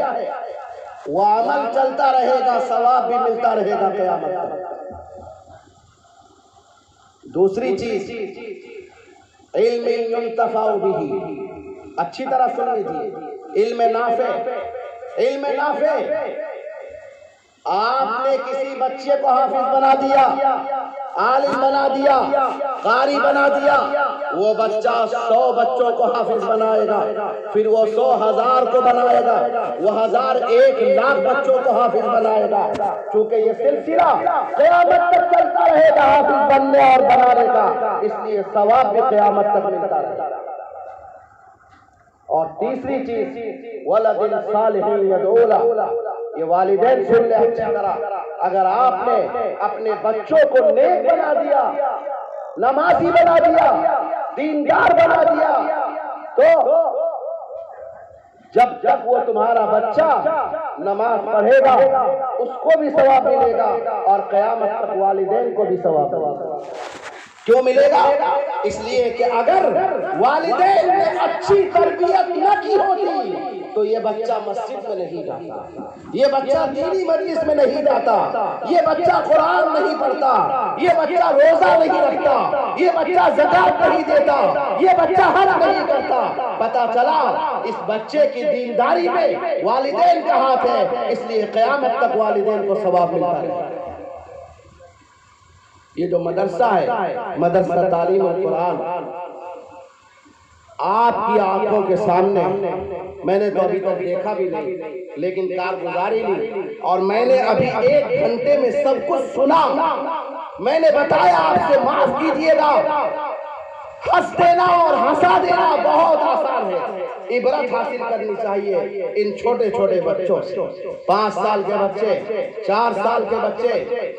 वो अमल चलता रहेगा, सवाब भी मिलता रहेगा क़यामत तक। दूसरी चीज, इल्म युंतफ़अ बिही, अच्छी तरह सुन लीजिए, इल्म नाफ़े। इल्म नाफ़े, आपने किसी बच्चे को हाफिज बना दिया, आलिम बना दिया, कारी बना दिया, वो बच्चा 100 बच्चों को हाफिज बनाएगा, फिर वो 100 1000 को बनाएगा, वो 1000 1,00,000 बच्चों को हाफिज बनाएगा। क्योंकि ये सिलसिला क़यामत तक चलता रहेगा हाफिज बनने और बनाने का, इसलिए सवाब भी क़यामत तक मिलता रहेगा। और तीसरी चीज, वलदिन सालिहिन यदऊला, ये वालिदैन सुन ले अच्छी तरह, अगर आपने अपने बच्चों को नेक बना दिया, नमाजी बना दिया, दीनदार बना दिया, तो जब जब वो तुम्हारा बच्चा नमाज पढ़ेगा उसको भी सवाब मिलेगा और क़यामत तक वालिदैन को भी सवाब मिलेगा। क्यों मिलेगा? इसलिए कि अगर वालिदैन ने अच्छी तरबियत न की होती तो ये बच्चा मस्जिद में नहीं जाता, ये बच्चा दीनी मजलिस में नहीं जाता, ये बच्चा कुरान नहीं पढ़ता, ये बच्चा रोजा नहीं रखता, ये बच्चा ज़कात नहीं देता, ये बच्चा हज नहीं करता। पता चला इस बच्चे की दीनदारी में वालिदैन का हाथ है, इसलिए क़यामत तक वालिदैन को सवाब मिलता है। ये जो मदरसा है, मदरसा तालीम और कुरान, आपकी आंखों के सामने, मैंने तो अभी तक देखा भी नहीं, लेकिन कारगुजारी ली और मैंने अभी 1 घंटे में सब कुछ सुना। मैंने बताया, आपसे माफ कीजिएगा, हंस देना और हंसा देना बहुत आसान है, इबरत हासिल करनी चाहिए इन छोटे छोटे बच्चों से। 5 साल के बच्चे, 4 साल के बच्चे,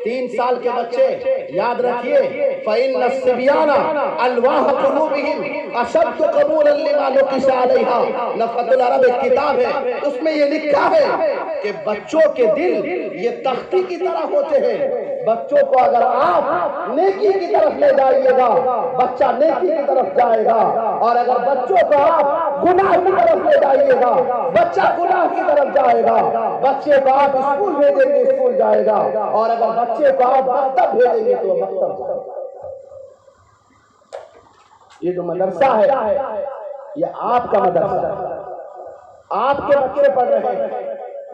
3 साल के बच्चे, याद रखिए, फ़इन्न सिबियाना अलवाह कुलूबिहिम अशद्दु क़बूलन लिमा नुक़िशा अलैहा, नफ़तुल अरब एक किताब है, उसमें ये लिखा है कि बच्चों के दिल ये तख्ती की तरह होते हैं। बच्चों को अगर आप नेकी की तरफ ले जाइएगा, बच्चा नेकी की तरफ जाएगा, और अगर बच्चों को आप गुनाह की तरफ ले जाइएगा, बच्चा गुनाह की तरफ जाएगा। बच्चे को आप स्कूल भेजेंगे, स्कूल जाएगा, और अगर बच्चे को आप मकतब भेजेंगे तो मकतब जाएगा। ये जो मदरसा है, ये आपका मदरसा है, आपके बच्चे पढ़ रहे हैं।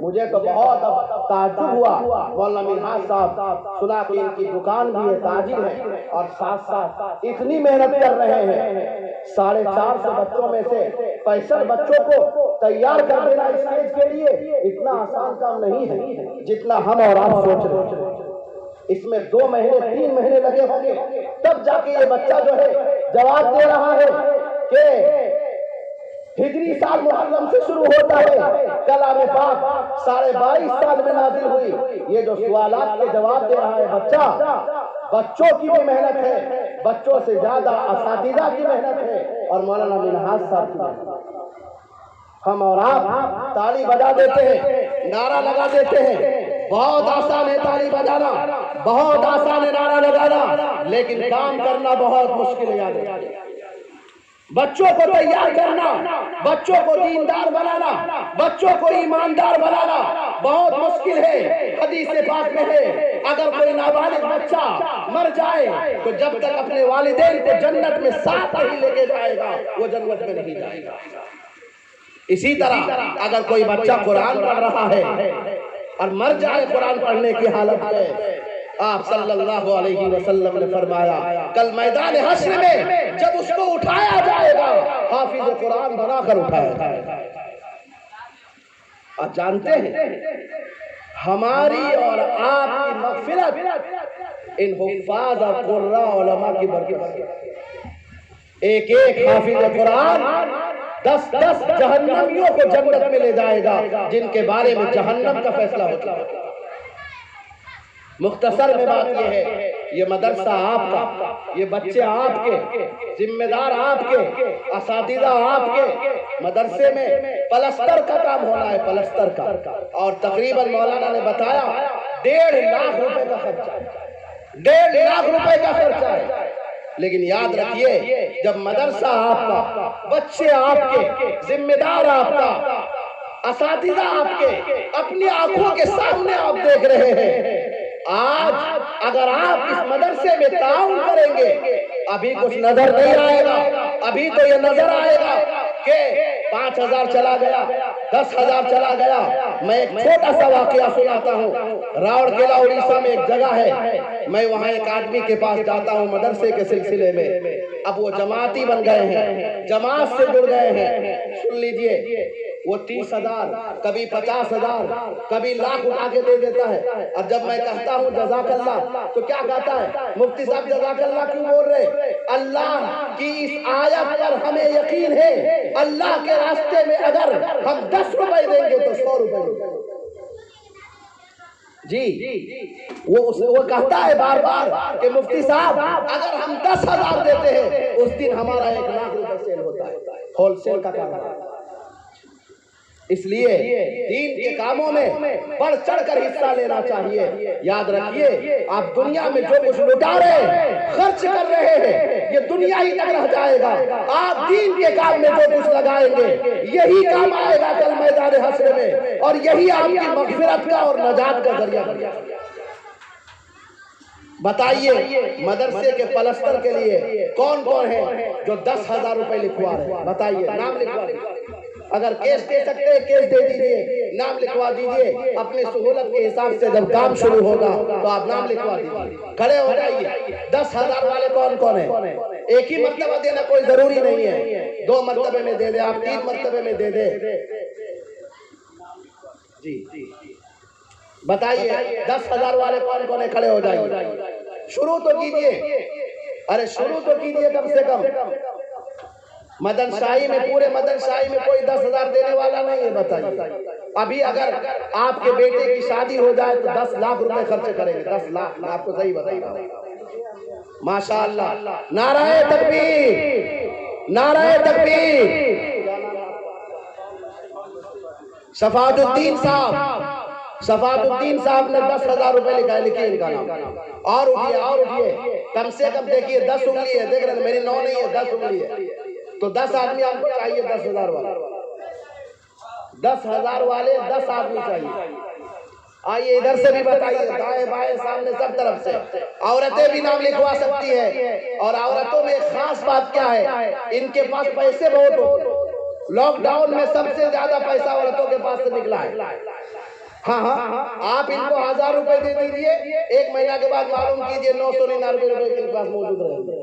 मुझे तो बहुत ताज्जुब हुआ, मौलाना मिन्हाज साहब सुना कि इनकी दुकान भी है, ताजिर है, और साथ साथ इतनी मेहनत कर रहे हैं। 450 बच्चों में से 65 बच्चों को तैयार कर देना स्टेज के लिए इतना आसान काम नहीं है जितना हम और आप सोच रहे हैं। इसमें 2 महीने 3 महीने लगे होंगे, तब जाके ये बच्चा जो है जवाब दे रहा है कि हिजरी साल मुहर्रम से शुरू होता है, कलाम पाक 22.5 साल में नाजिल हुई। ये जो सवालात के जवाब दे रहा है बच्चा, बच्चों की भी मेहनत है, बच्चों से ज्यादा असातिज़ा की मेहनत है, और मौलाना मिन्हाज साहब की मेहनत। हम और आप ताली बजा देते हैं, नारा लगा देते हैं, बहुत आसान है ताली बजाना, बहुत आसान है नारा लगाना, लेकिन काम करना बहुत मुश्किल है। याद रखिए, बच्चों को तैयार करना, बच्चों को दीनदार बनाना, बच्चों को ईमानदार बनाना बहुत मुश्किल है। हदीस पाक में है, अगर कोई नाबालिग बच्चा मर जाए तो जब तक अपने वालिदैन को जन्नत में साथ नहीं लेके जाएगा वो जन्नत में नहीं जाएगा। इसी तरह अगर कोई बच्चा कुरान पढ़ रहा है और मर जाए कुरान पढ़ने की हालत में, आप सल्लल्लाहु अलैहि वसल्लम ने फरमाया, कल मैदान हश्र में जब उसको उठाया जाएगा, हाफिज कुरान बनाकर उठाया जाएगा। आप जानते हैं हमारी और आपकी मग़फ़िरत इन हुफ़ाज़ और क़ुर्रा उलमा की बरकत। एक एक हाफिज कुरान 10-10 जहन्नमियों को जन्नत में ले जाएगा, जिनके बारे में जहन्नम का फैसला होता है। मुख्तसर में बात यह है, ये मदरसा आपका, ये बच्चे आपके, जिम्मेदार आपके, असातिज़ा आपके। मदरसे में प्लास्टर का काम होना है, प्लास्टर का, और तकरीबन मौलाना ने बताया 1.5 लाख रुपए का खर्चा, 1.5 लाख रुपए का खर्चा है। लेकिन याद रखिए, जब मदरसा आपका, बच्चे आपके, जिम्मेदार आपका, असातिज़ा आपके अपनी आंखों के सामने आप देख रहे हैं। आज अगर आप इस मदरसे में ताउन करेंगे, अभी कुछ नजर नहीं आएगा, अभी तो ये नजर आएगा कि 5,000 चला गया, 10,000 चला गया। मैं एक छोटा सा वाकया सुनाता हूँ। राउरकेला उड़ीसा में एक जगह है, मैं वहाँ एक आदमी के पास जाता हूँ मदरसे के सिलसिले में। अब वो जमाती बन गए हैं, जमात से जुड़ गए हैं। सुन लीजिए, वो 30,000, कभी 50,000, कभी लाख उठा के दे देता है। और जब मैं कहता हूँ जज़ाकल्लाह, तो क्या कहता है, मुफ्ती साहब जज़ाकल्लाह क्यों बोल रहे? अल्लाह की इस आयत पर हमें यकीन है, अल्लाह के रास्ते में अगर हम 10 रुपए देंगे तो 100 रुपए जी। वो कहता है बार बार कि मुफ्ती साहब अगर हम 10,000 देते हैं, उस दिन हमारा 1 लाख रुपए सेल होता है। होलसेल का काम। इसलिए दीन के कामों में बढ़ चढ़कर हिस्सा लेना चाहिए। याद रखिए, आप दुनिया में जो कुछ लुटा रहे हैं, खर्च कर रहे हैं, ये दुनिया ही तक रह जाएगा। आप दीन के काम में जो कुछ लगाएंगे, यही काम आएगा कल मैदान हश्र में, और यही आपकी मग़फ़िरत का और नजात का जरिया बनेगा। बताइए, मदरसे के पलस्तर के लिए कौन कौन है जो 10,000 रुपए लिखवा रहे हैं? बताइए, नाम लिखवा दीजिए। अगर केस दे सकते हैं, केस दे दीजिए, नाम लिखवा दीजिए। अपने सहूलत के हिसाब से जब काम शुरू होगा तो आप नाम लिखवा दीजिए। खड़े हो जाइए। 10,000 वाले कौन कौन है? एक ही मर्तबा देना कोई जरूरी नहीं है, 2 मर्तबे में दे दे, आप 3 मर्तबे में दे दे जी। बताइए, 10,000 वाले कौन कौन है? खड़े हो जाइए। शुरू तो कीजिए, अरे शुरू तो कीजिए कम से कम। मदन शाही में, पूरे मदन शाही में कोई 10,000 देने वाला नहीं है। बताइए, अभी अगर आपके बेटे की शादी हो जाए तो 10 लाख रुपए खर्च करेंगे। 10 लाख, मैं आपको सही बता रहा हूं। माशाअल्लाह, नाराए तकबीर, नाराए तकबीर। शफाअतुद्दीन साहब ने 10,000 रुपए लिखा है, लिखिए इनका नाम। और उठिए, कम से कम देखिए 10 उंगली है, देख रहे हैं, मेरी 9 नहीं है, 10 उंगली है। तो 10 आदमी आपको चाहिए। 10,000 वाले, 10,000 वाले 10 आदमी चाहिए। आइए इधर से भी बताइए, दाएं बाएं सामने सब तरफ से। औरतें भी नाम लिखवा सकती है। और औरतों में एक खास बात क्या है, इनके पास पैसे बहुत हो। लॉकडाउन में सबसे ज्यादा पैसा औरतों के पास से निकला है। हाँ, आप इनको 1,000 रुपए दे दीजिए, 1 महीना के बाद मालूम कीजिए 999 रुपए इनके पास मौजूद रहेंगे।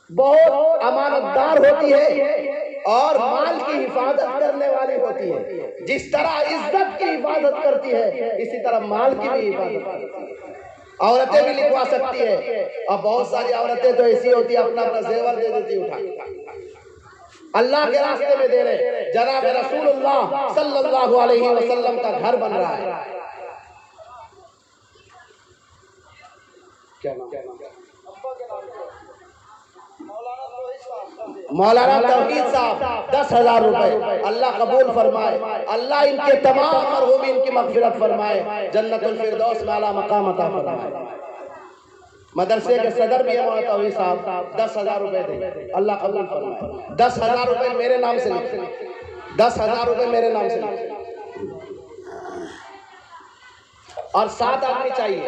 बहुत अमानतदार होती है और माल की हिफाजत करने वाली होती है। जिस तरह इज्जत की हिफाजत करती है, इसी तरह माल की भी हिफाजत करती है। औरतें भी लिखवा सकती है। और बहुत सारी औरतें तो ऐसी होती है, अपना अपना जेवर दे देती है उठा, अल्लाह के रास्ते में दे रहे। जनाब रसूलुल्लाह सल्लल्लाहु अलैहि वसल्लम का घर बन रहा है। क्या नाम? मौलाना तौहीद साहब, 10,000 रुपए। अल्लाह कबूल फरमाए, अल्लाह इनके तमाम मरहूमीन इनकी मग़फ़िरत फरमाए, जन्नतुल फिरदौस में आला मकाम अता फरमाए। मदरसे के सदर भी है मौलाना तौहीद साहब, 10,000 रुपए दें, अल्लाह कबूल फरमाए। 10,000 रुपए मेरे नाम से लिख, 10,000 रुपए मेरे नाम से लिख। और 7 आदमी चाहिए,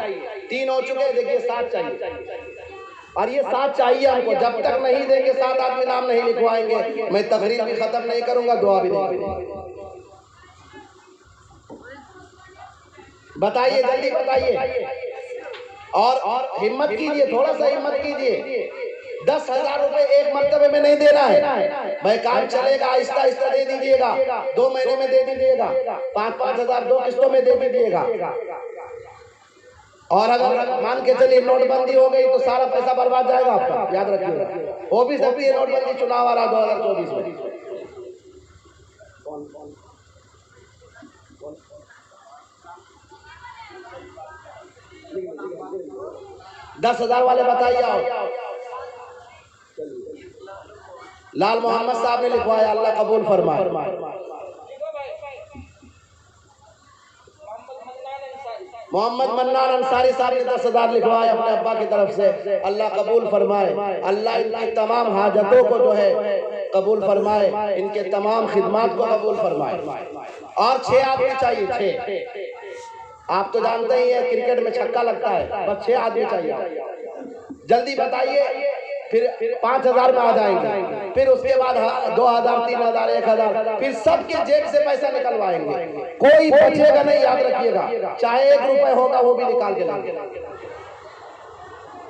3 हो चुके, देखिए 7 चाहिए। और ये 7 चाहिए हमको। जब तक नहीं देंगे, 7 आदमी नाम नहीं लिखवाएंगे, मैं तकरीर भी खत्म नहीं करूंगा, दुआ भी नहीं करूंगा। बताइए, जल्दी बताइए। और हिम्मत कीजिए, थोड़ा सा हिम्मत कीजिए। 10,000 रुपए एक मर्तबे में नहीं देना है भाई, काम चलेगा, आहिस्ता आहिस्ता दे दीजिएगा। 2 महीने में दे दीजिएगा, 5-5 हजार 2 किस्तों में दे दीजिएगा। और अगर मान के चलिए नोटबंदी हो गई तो सारा पैसा बर्बाद जाएगा आपका, याद रखिएगा। हो भी सकती है नोटबंदी, चुनाव आ रहा 2024 में। 10,000 वाले बताइए। आओ, लाल मोहम्मद साहब ने लिखवाया, अल्लाह कबूल फरमाए। मोहम्मद मन्नान अंसारी साहब ने 10,000 लिखवाए अपने अब्बा की तरफ से। अल्लाह कबूल फरमाए, अल्लाह इनकी तमाम हाजतों को जो है कबूल फरमाए, इनके तमाम खिदमात को कबूल फरमाए। और 6 आदमी चाहिए, 6। आप तो जानते ही हैं क्रिकेट में छक्का लगता है, बस 6 आदमी चाहिए। जल्दी बताइए, फिर 5,000 में आ जाएंगे, फिर उसके बाद 2,000, 3,000, 1,000, फिर सबके जेब से पैसा निकलवाएंगे, कोई बचेगा नहीं, याद रखिएगा। चाहे 1 रुपए होगा वो भी निकाल के लाएंगे।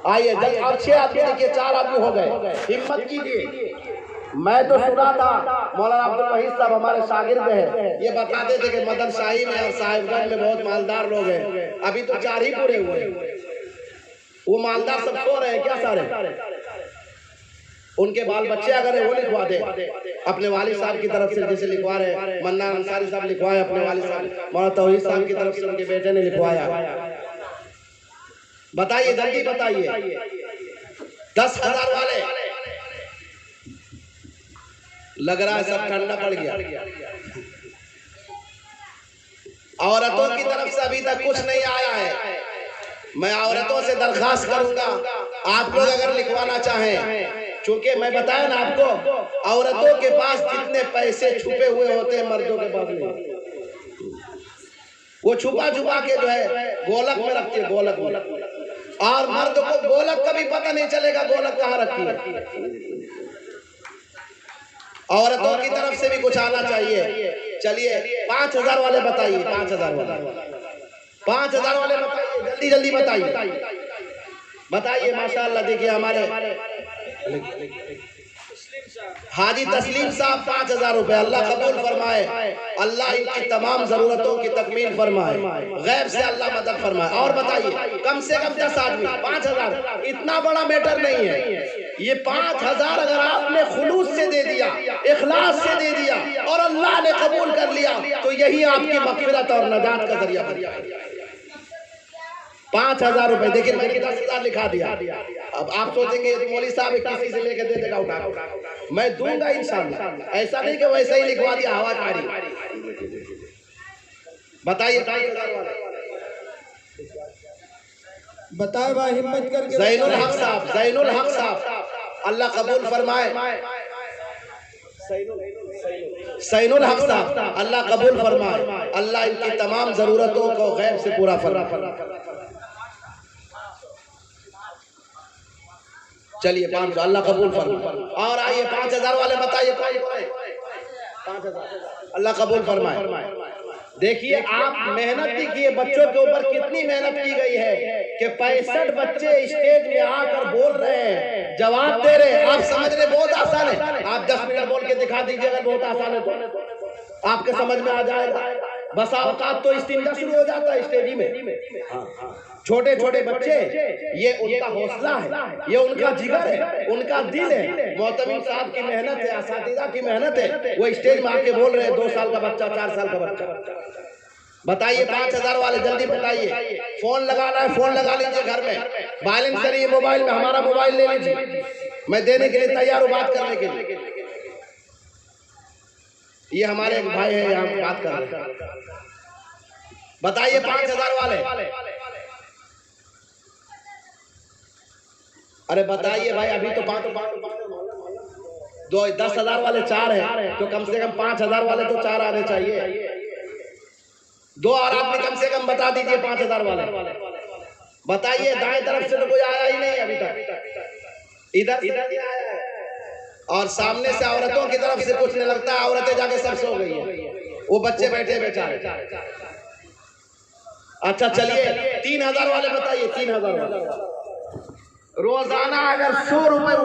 आइए जल्दी, अब 6 आदमी देखिए, 4 आदमी हो गए, हिम्मत कीजिए। मैं तो सुना था मौलाना अब्दुल वहीद साहब हमारे शागिर्द हैं, ये बताते थे कि मदन शाही में और साहिबगंज में बहुत मालदार लोग हैं। अभी तो 4 ही पूरे हुए, वो मालदार सब सो रहे हैं क्या सारे? उनके बाल बच्चे अगर है वो लिखवा दे अपने वालिद साहब की तरफ से, जैसे लिखवा रहे मन्नान अंसारी साहब लिखवाए अपने वालिद साहब, मौलाना तौहीद साहब की तरफ से उनके बेटे ने लिखवाया। बताइए जल्दी बताइए, 10,000 वाले। लग रहा है सब ठंडा पड़ गया। औरतों की तरफ से अभी तक कुछ नहीं आया है। मैं औरतों से दरखास्त करूंगा, आप लोग अगर लिखवाना चाहें, चूंकि मैं बताया ना आपको, औरतों के पास जितने पैसे छुपे हुए होते हैं मर्दों के पास नहीं। वो छुपा छुपा के जो है गोलक में रखते हैं, गोलक में। और मर्द को गोलक का भी पता नहीं चलेगा गोलक कहाँ रखी है। औरतों की तरफ से भी कुछ आना चाहिए। चलिए 5,000 वाले बताइए, 5,000 वाले, 5,000 वाले बताइए, जल्दी जल्दी बताइए। माशाअल्लाह देखिए हमारे हाजी तस्लीम साहब 5,000 रुपए, अल्लाह कबूल फरमाए, अल्लाह इनकी तमाम जरूरतों की तकमील फरमाए, गैब से अल्लाह मदद फरमाए। और बताइए कम से कम 10 आदमी, 5,000 इतना बड़ा मैटर नहीं है। ये 5,000 अगर आपने खुलूस से दे दिया, इखलास से दे दिया और अल्लाह ने कबूल कर लिया, तो यही आपकी मग़फ़िरत और नजात का जरिया बन जाएगा। 5,000 रुपए, देखिए मैंने 10,000 लिखा दिया। अब आप सोचेंगे मौलवी साहब किसी से लेके दे देगा उठा, मैं दूंगा इंशाअल्लाह। ऐसा नहीं कि वैसे ही लिखवा दिया हवा कारी। बताइए बताए भाई, हिम्मत करके। ज़ैनुल हक साहब, ज़ैनुल हक साहब, अल्लाह कबूल फरमाए। ज़ैनुल हक साहब, अल्लाह कबूल फरमाए, अल्लाह इनकी तमाम जरूरतों को गैब से पूरा फरमाए। चलिए 500, अल्लाह कबूल फरमाए। और आइए 5,000 वाले बताइए, 5,000, अल्लाह कबूल फरमाए। देखिए आप मेहनत किए, बच्चों के ऊपर कितनी मेहनत की गई है कि 65 बच्चे स्टेज में आकर बोल रहे हैं, जवाब दे रहे हैं। आप समझ रहे बहुत आसान है, आप 10 मिनट बोल के दिखा दीजिए, अगर बहुत आसान है तो आपके समझ में आ जाएगा। बस औकात तो इस्तिंजा शुरू हो जाता है स्टेज में। छोटे छोटे बच्चे, ये उनका हौसला है, ये उनका जिगर है, उनका दिल है। मोहतमिम साहब की मेहनत है, असातिज़ा की मेहनत है, वो स्टेज में आके बोल रहे हैं। 2 साल का बच्चा, 4 साल का बच्चा। बताइए 5,000 वाले जल्दी बताइए। फोन लगाना है, फोन लगा लीजिए घर में, बैलेंस करिए मोबाइल में, हमारा मोबाइल ले लीजिए, मैं देने के लिए तैयार हूँ, बात करने के लिए। ये हमारे एक भाई है, यहाँ बात कर रहे हैं। बताइए 5,000 वाले, अरे बताइए भाई, अभी तो 10,000 वाले 4 हैं, तो कम से कम 5,000 वाले तो 4 आने चाहिए। 2 और आदमी कम से कम बता दीजिए 5,000 वाले बताइए। दाएं तरफ से तो कोई आया ही नहीं अभी तक, इधर नहीं आया है। और सामने से औरतों की तरफ से पूछने लगता है, औरतें जाके सब सो गई है, वो बच्चे बैठे बेचारे। अच्छा चलिए 3,000 वाले बताइए, 3,000 वाले। रोजाना अगर 100 रुपए